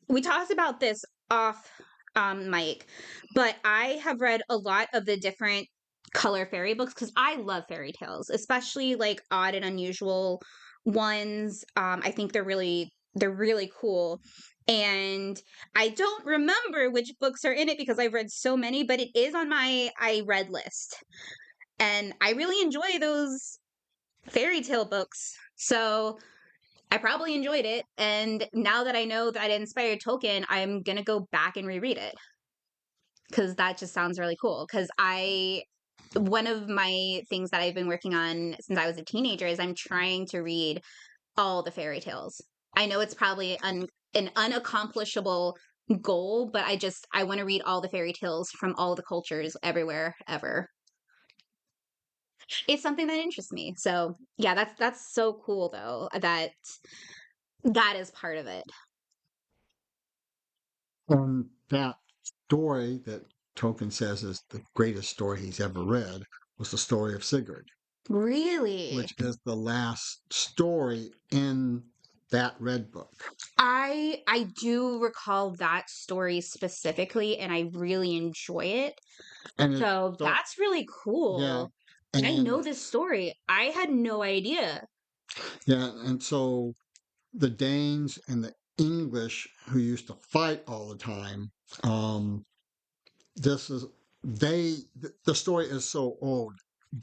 we talked about this off mic, but I have read a lot of the different color fairy books because I love fairy tales, especially like odd and unusual ones. I think they're really cool. And I don't remember which books are in it because I've read so many, but it is on my I read list. And I really enjoy those fairy tale books. So I probably enjoyed it, and now that I know that it inspired Tolkien, I'm gonna go back and reread it because that just sounds really cool. Because one of my things that I've been working on since I was a teenager is I'm trying to read all the fairy tales. I know it's probably an unaccomplishable goal, but I want to read all the fairy tales from all the cultures everywhere ever. It's something that interests me. So yeah, that's so cool though that that is part of it. And that story that Tolkien says is the greatest story he's ever read was the story of Sigurd, Really? which is the last story in that red book. I do recall that story specifically, and I really enjoy it. And it So so that's really yeah, cool. I and know this story. I had no idea. yeah, and so the Danes and the English who used to fight all the time, um, this is the story is so old.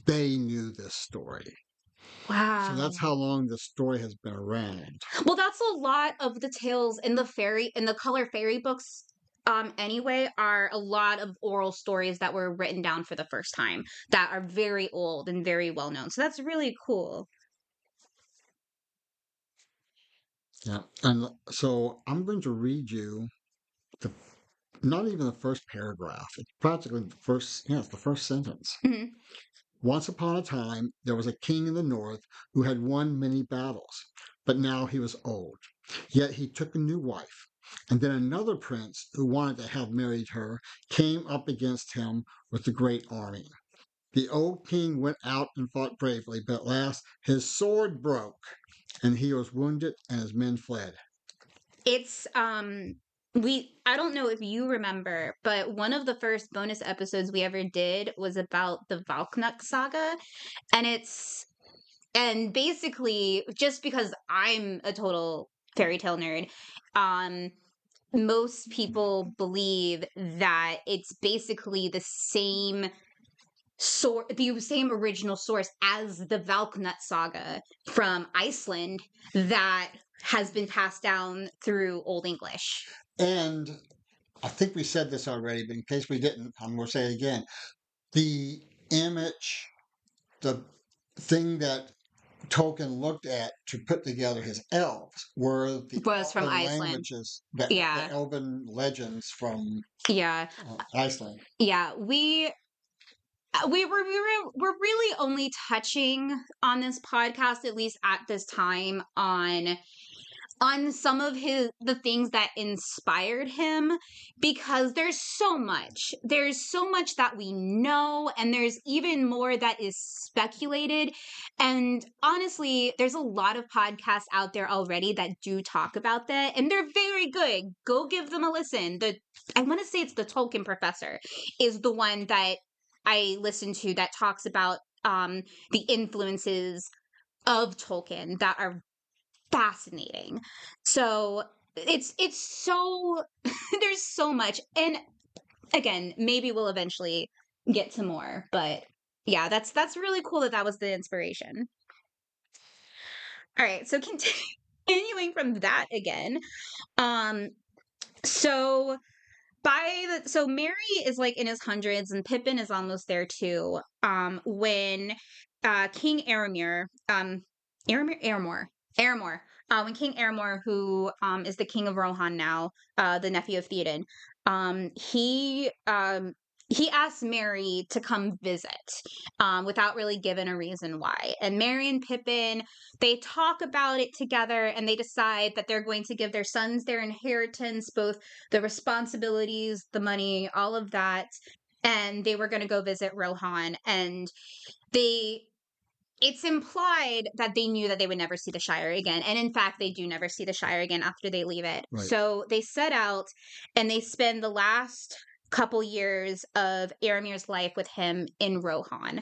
They knew this story. So Wow. that's how long this story has been around. Well, that's a lot of the tales in the color fairy books. Anyway, are a lot of oral stories that were written down for the first time that are very old and very well known. So that's really cool. Yeah. And so I'm going to read you the not even the first paragraph. It's practically the first, yeah, it's the first sentence. Mhm. Once upon a time, there was a king in the north who had won many battles, but now he was old. Yet he took a new wife. And then another prince who wanted to have married her came up against him with a great army. The old king went out and fought bravely, but at last his sword broke, and he was wounded, and his men fled. It's we I don't know if you remember, but one of the first bonus episodes we ever did was about the Valknut saga, and basically just because I'm a total fairy tale nerd, um most people believe that it's basically the same original source as the Valknut saga from Iceland that has been passed down through Old English. And I think we said this already, but in case we didn't, I'm going to say it again. The image, the thing that Tolkien looked at to put together his elves were the Was from elven Iceland. languages, Yeah. the elven legends from Yeah. Iceland. Yeah. We're really only touching on this podcast, at least at this time, on some of the things that inspired him, because there's so much that we know, and there's even more that is speculated. And honestly, there's a lot of podcasts out there already that do talk about that, and they're very good. Go give them a listen. I want to say it's the Tolkien Professor is the one that I listen to that talks about the influences of Tolkien that are fascinating. So it's so there's so much. And again, maybe we'll eventually get to more, but yeah, that's really cool that was the inspiration. All right, so continuing from that again. Um so so Mary is like in his hundreds, and Pippin is almost there too. When King Aramir, Aramor, when King Aramor, who is the king of Rohan now, the nephew of Theoden, um, he um he asks Mary to come visit, without really giving a reason why. And Mary and Pippin, they talk about it together, and they decide that they're going to give their sons their inheritance, both the responsibilities, the money, all of that. And they were going to go visit Rohan. And they it's implied that they knew that they would never see the Shire again. And in fact, they do never see the Shire again after they leave it. Right. So they set out, and they spend the last couple years of Aramir's life with him in Rohan.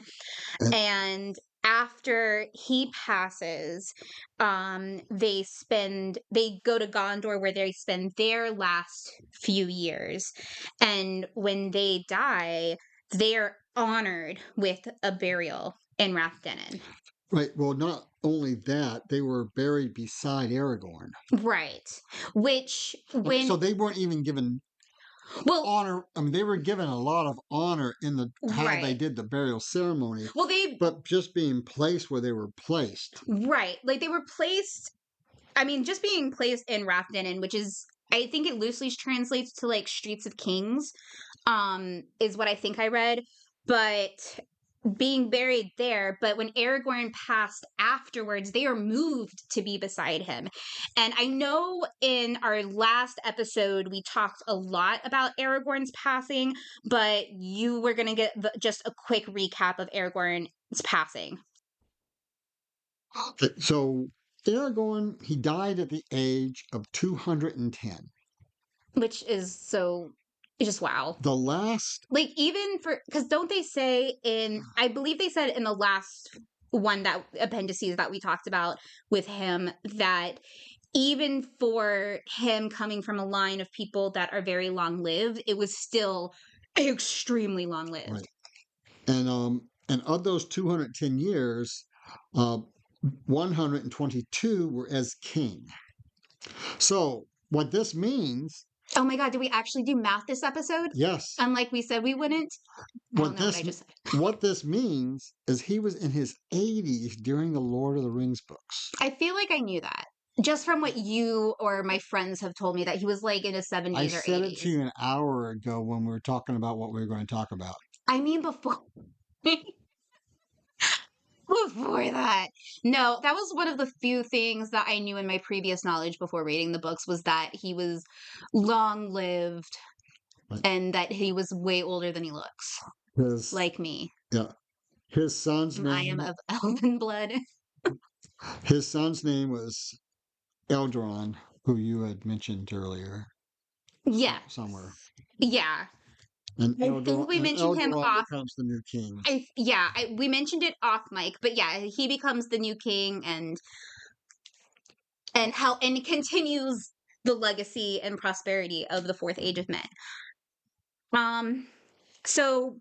And after he passes, they go to Gondor, where they spend their last few years. And when they die, they're honored with a burial in Rathdennen. Right. Well, not only that, they were buried beside Aragorn. Right. Which So they weren't even given well, honor. I mean, they were given a lot of honor in the how they right. did the burial ceremony, Well, but just being placed where they were placed. right. Like, they were placed, I mean, just being placed in Rathdennen, which is, I think it loosely translates to like Streets of Kings, is what I think I read. But being buried there, but when Aragorn passed afterwards, they are moved to be beside him. And I know in our last episode, we talked a lot about Aragorn's passing, but you were going to get just a quick recap of Aragorn's passing. So Aragorn, he died at the age of 210. Which is so, just wow. The last, Like, even for, because don't they say I believe they said in the last one, that appendices that we talked about with him, that even for him coming from a line of people that are very long lived, it was still extremely long lived. right. And of those 210 years, 122 were as king. So what this means, Oh my God, did we actually do math this episode? yes, Unlike we said we wouldn't? I don't know what I just said. what this means is he was in his 80s during the Lord of the Rings books. I feel like I knew that. just from what you or my friends have told me, that he was like in his I 70s or said it to 80s. you an hour ago when we were talking about what we were going to talk about. I mean, before. Before that. No, that was one of the few things that I knew in my previous knowledge before reading the books, was that he was long lived But and that he was way older than he looks. his Like me. yeah, his son's I am name of elven blood. his son's name was Eldron, who you had mentioned earlier Yeah. somewhere. Yeah. And I think we mentioned him Eldron off. becomes the new king. We mentioned it off mic, but yeah, he becomes the new king, and continues the legacy and prosperity of the fourth age of men. So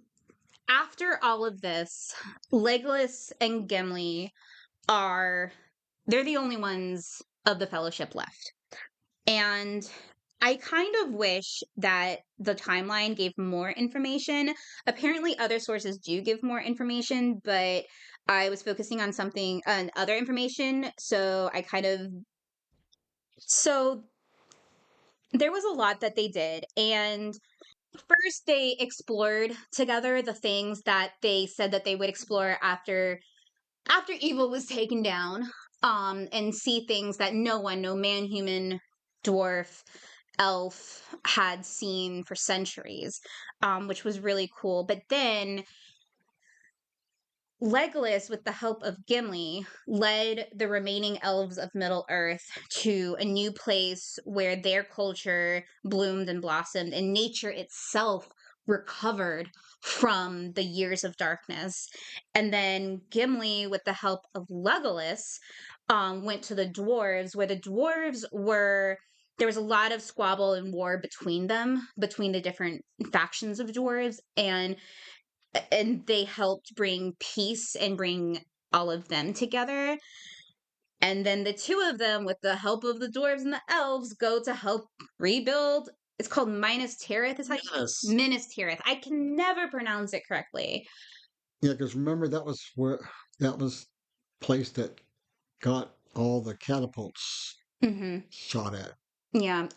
after all of this, Legolas and Gimli they're the only ones of the fellowship left. And I kind of wish that the timeline gave more information. Apparently other sources do give more information, but I was focusing on other information, so there was a lot that they did. And first they explored together the things that they said that they would explore after evil was taken down, and see things that no man, human, dwarf, elf had seen for centuries, which was really cool. But then Legolas, with the help of Gimli, led the remaining elves of Middle Earth to a new place where their culture bloomed and blossomed, and nature itself recovered from the years of darkness. And then Gimli, with the help of Legolas, went to the dwarves, where the dwarves were. There was a lot of squabble and war between them, between the different factions of dwarves, and they helped bring peace and bring all of them together. And then the two of them, with the help of the dwarves and the elves, go to help rebuild. It's called Minas Tirith. Is how Yes. Minas Tirith. I can never pronounce it correctly. Yeah, because remember that was place that got all the catapults Hmm. shot at. Yeah,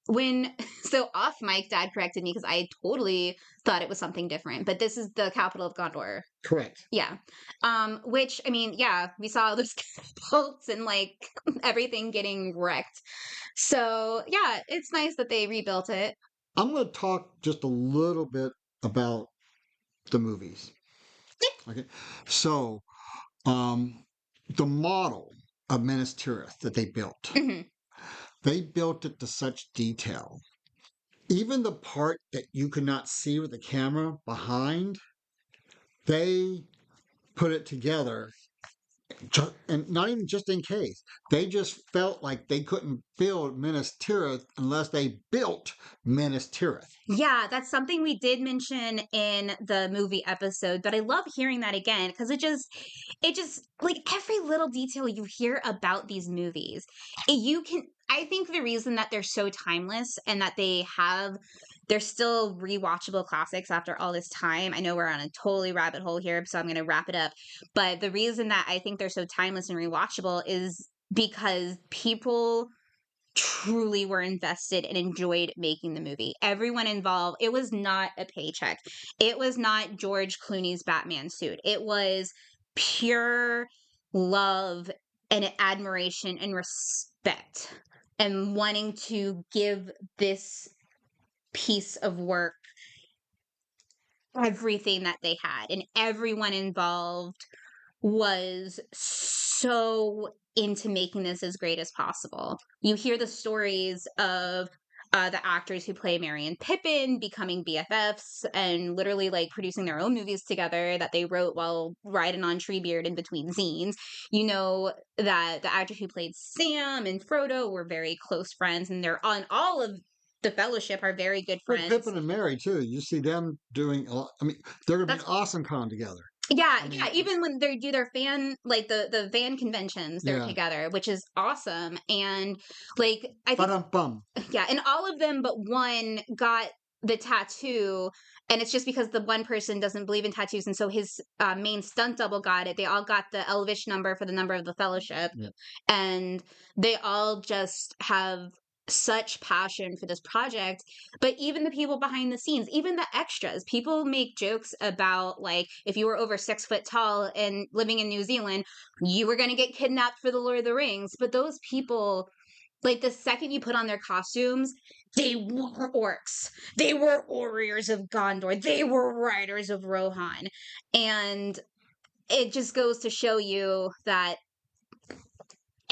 when so off mic, Dad corrected me because I totally thought it was something different. But this is the capital of Gondor. Correct. Yeah. Which, I mean, yeah, we saw those catapults and like everything getting wrecked. So yeah, it's nice that they rebuilt it. I'm going to talk just a little bit about the movies. Okay. So, um, the model of Minas Tirith that Hmm. they built it to such detail. Even the part that you could not see with the camera behind, they put it together, and not even just in case. They just felt like they couldn't build Minas Tirith unless they built Minas Tirith. Yeah, that's something we did mention in the movie episode, but I love hearing that again because it just like every little detail you hear about these movies, I think the reason that they're so timeless and that they're still rewatchable classics after all this time. I know we're on a totally rabbit hole here, so I'm going to wrap it up. But the reason that I think they're so timeless and rewatchable is because people truly were invested and enjoyed making the movie. Everyone involved, it was not a paycheck. It was not George Clooney's Batman suit. It was pure love and admiration and respect and wanting to give this piece of work everything that they had. And everyone involved was so into making this as great as possible. You hear the stories of the actors who play Merry and Pippin becoming BFFs and literally like producing their own movies together that they wrote while riding on Treebeard in between scenes. You know that the actor who played Sam and Frodo were very close friends, and they're on all of the Fellowship are very good Well, friends. Pippin and Mary too. You see them doing a lot. I mean, they're going to be That's an awesome con together. Yeah, I yeah. mean, Even when they do their fan, like the fan conventions, they're yeah. together, which is awesome. And like I think, Bum. yeah, and all of them but one got the tattoo, and it's just because the one person doesn't believe in tattoos, and so his main stunt double got it. They all got the elvish number for the number of the fellowship, Yeah. and they all just have such passion for this project. But even the people behind the scenes, even the extras, people make jokes about, like, if you were over 6 foot tall and living in New Zealand, you were going to get kidnapped for the Lord of the Rings. But those people, like, the second you put on their costumes, they were orcs. They were warriors of Gondor. They were riders of Rohan. And it just goes to show you that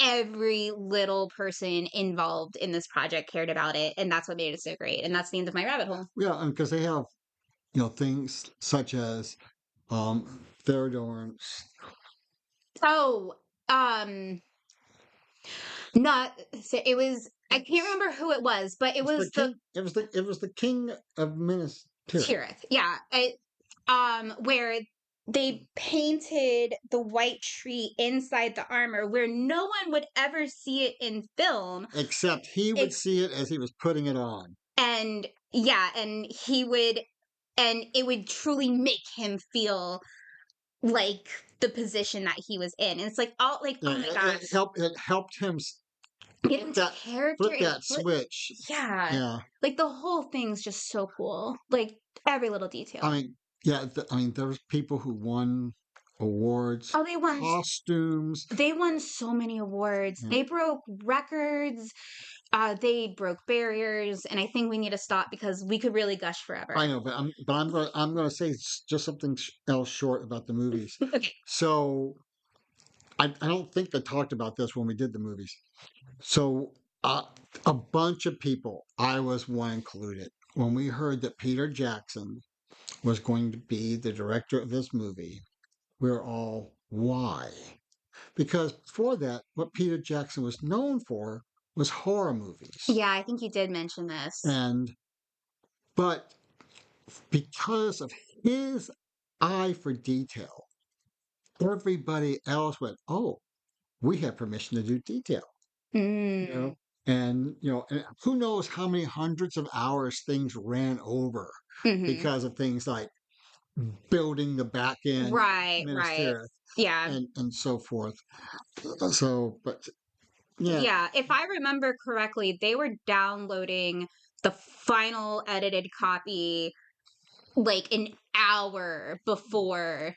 every little person involved in this project cared about it. And that's what made it so great. And that's the end of my rabbit hole. Yeah, and because they have, things such as Theodor's. Oh, not, so it was, I can't remember who it was, but it It's the was the king. It was the king of Minas Tirith. Tirith. Yeah. Where they painted the white tree inside the armor where no one would ever see it in film. Except he would Ex- see it as he was putting it on. and yeah, and it would truly make him feel like the position that he was in. And it's like, all like, Yeah, oh my it, gosh, it helped him get flip into that character. flip that switch. Yeah. Yeah, Like the whole thing's just so cool. Like every little I detail. mean, yeah. There was people who won awards, Oh, costumes. they won so many awards. Yeah. They broke records. They broke barriers, and I think we need to stop because we could really gush forever. I know, but I'm gonna say just something else short about the movies. Okay. So I don't think they talked about this when we did the movies. So uh, a bunch of people, I was one included, when we heard that Peter Jackson was going to be the director of this movie, we're all, why? Because before that, what Peter Jackson was known for was horror movies. Yeah, I think you did mention this. And but because of his eye for detail, everybody else went, "Oh, we have permission to do detail." You Mm. know, and who knows how many hundreds of hours things ran over Hmm. because of things like building the back end Right, right. ministerial Yeah. and so forth. So, but yeah, Yeah, if I remember correctly, they were downloading the final edited copy like an hour before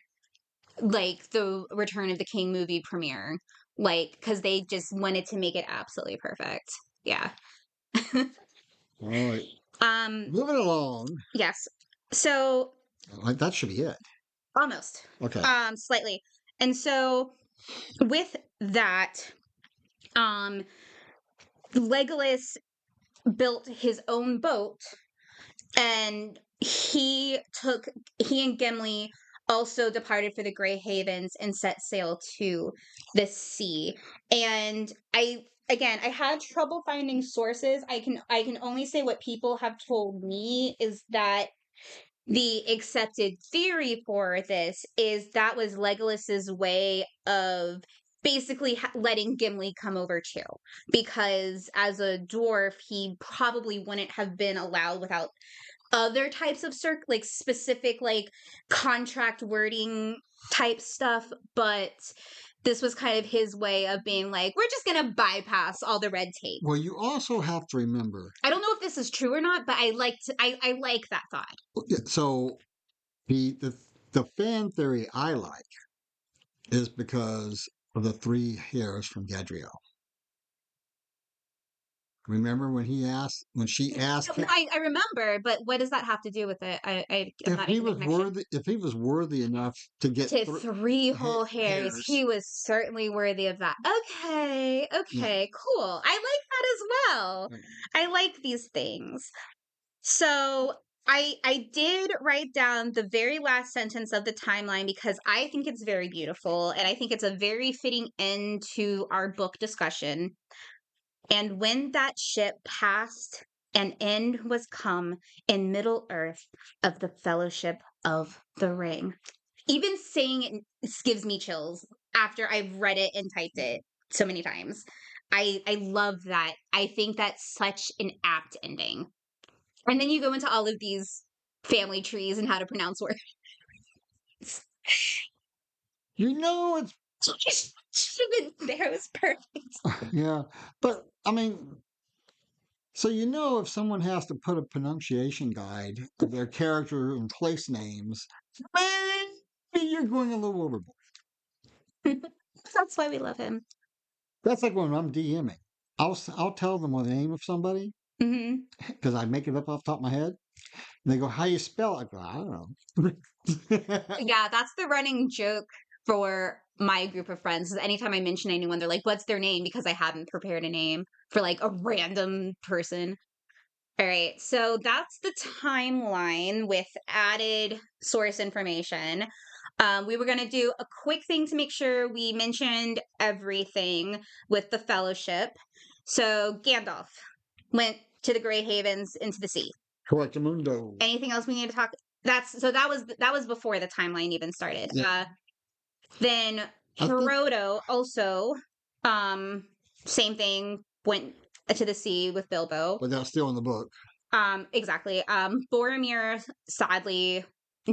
like the Return of the King movie premiere. Like, because they just wanted to make it absolutely perfect. Yeah. all right. Um, Moving along. yes. So That should be it. almost. Okay. Slightly. And so with that, um, Legolas built his own boat, and he and Gimli also departed for the Grey Havens and set sail to the sea. And I had trouble finding sources. I can only say what people have told me is that the accepted theory for this is that was Legolas's way of basically letting Gimli come over too, because as a dwarf he probably wouldn't have been allowed without other types of like specific like contract wording type stuff. But this was kind of his way of being like, we're just gonna bypass all the red tape. Well, you also have to remember. I don't know if this is true or not, but I like that thought. So the fan theory I like is because of the three hairs from Gadriel. Remember when she asked him I remember, but what does that have to do with it? I'm if not he making the was connection. worthy, if he was worthy enough to get To three whole hairs, hairs. he was certainly worthy of that. Okay, Yeah. okay, cool. I like that as well. I like these things. So I did write down the very last sentence of the timeline because I think it's very beautiful and I think it's a very fitting end to our book discussion. And when that ship passed, an end was come in Middle Earth of the Fellowship of the Ring. Even saying it gives me chills after I've read it and typed it so many times. I love that. I think that's such an apt ending. And then you go into all of these family trees and how to pronounce words. It's Should have been there. It was perfect. yeah, but I mean, so if someone has to put a pronunciation guide of their character and place names, maybe you're going a little overboard. That's why we love him. That's like when I'm DMing. I'll tell them the name of somebody Hmm. because I make it up off the top of my head. And they go, "How you spell it?" I go, "I don't know." Yeah, that's the running joke for my group of friends. Is anytime I mention anyone, they're like, "What's their name?" Because I haven't prepared a name for like a random person. All right, so that's the timeline with added source information. We were going to do a quick thing to make sure we mentioned everything with the fellowship. So Gandalf went to the Grey Havens into the sea. Correctamundo. Anything else we need to talk? That was before the timeline even started. Yeah. Then I think Frodo also, same thing, went to the sea with Bilbo. but that's still in the book. Exactly. Boromir sadly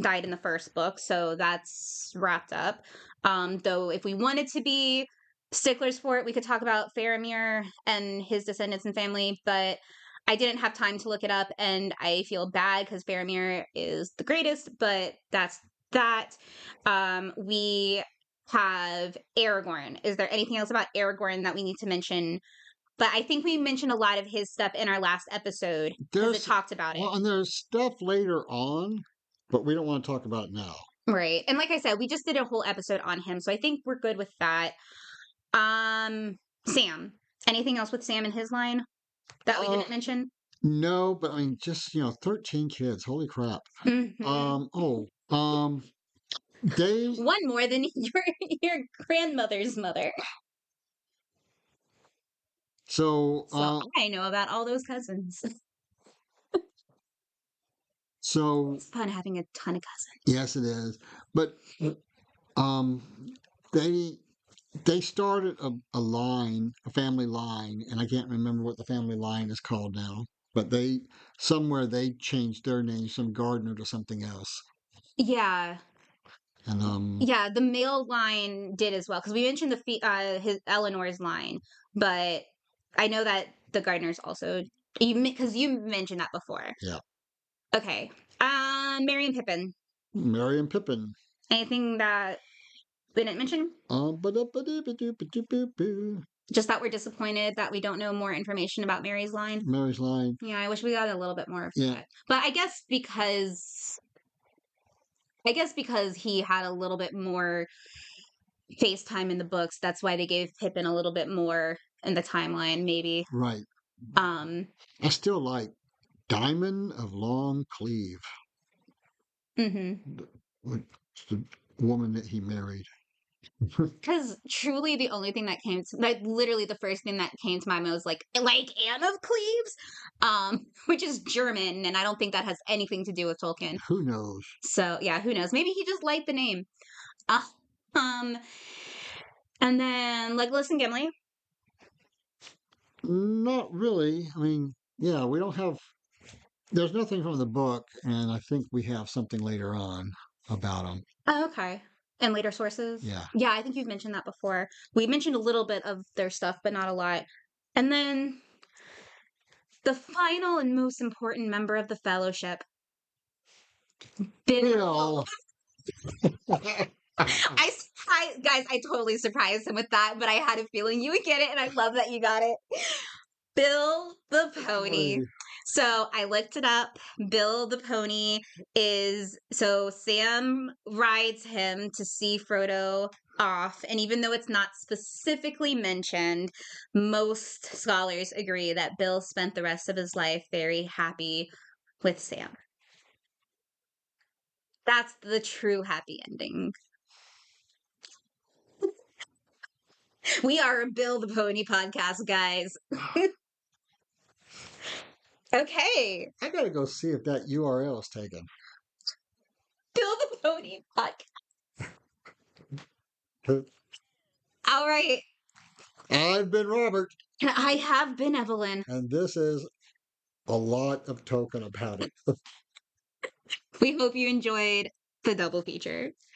died in the first book, so that's wrapped up. Though if we wanted to be sticklers for it, we could talk about Faramir and his descendants and family, but I didn't have time to look it up, and I feel bad because Faramir is the greatest, but that's that. We have Aragorn. Is there anything else about Aragorn that we need to mention? But I think we mentioned a lot of his stuff in our last episode because it There's talked about it. Well, and there's stuff later on, but we don't want to talk about it now. Right. And like I said, we just did a whole episode on him, so I think we're good with that. Sam. Anything else with Sam and his line that we didn't mention? No, but I mean, just 13 kids. Holy crap. Mhm. They One more than your grandmother's mother. so So I know about all those cousins. so It's fun having a ton of cousins. yes, it is. But um, they they started a line, a family line, and I can't remember what the family line is called now. But they changed their name, some Gardner to something else. Yeah. And Yeah, the male line did as well because we mentioned his Eleanor's line, but I know that the Gardeners also because you mentioned that before. yeah, Okay, Merry and Pippin. Merry and Pippin. Anything that we didn't mention? Ba-da-ba-dee-ba-doo-ba-doo-ba-doo. Just that we're disappointed that we don't know more information about Mary's line. Mary's line. Yeah, I wish we got a little bit more of Yeah, that. But I guess because he had a little bit more face time in the books, that's why they gave Pippin a little bit more in the timeline, maybe. right. Um, I still like Diamond of Long Cleave, mhm. the the woman that he married. Because truly the only thing that like literally the first thing that came to my mind was like Anne of Cleves, which is German, and I don't think that has anything to do with Tolkien. Who knows? So yeah, who knows? Maybe he just liked the name. Uh, um, and then Legolas and Gimli. Not really. I mean, yeah, we don't have. There's nothing from the book, and I think we have something later on about them. Oh, okay. And later sources. Yeah. Yeah, I think you've mentioned that before. We mentioned a little bit of their stuff, but not a lot. And then the final and most important member of the Fellowship, Bill. Bill. Guys, I totally surprised him with that, but I had a feeling you would get it, and I love that you got it. Bill the Pony. So I looked it up. Bill the Pony so Sam rides him to see Frodo off, and even though it's not specifically mentioned, most scholars agree that Bill spent the rest of his life very happy with Sam. That's the true happy ending. We are a Bill the Pony podcast, guys. Okay. I gotta go see if that URL is taken. Bill the Pony podcast. All right. I've been Robert. And I have been Evelyn. And this is a lot of Tolkien about it. We hope you enjoyed the double feature.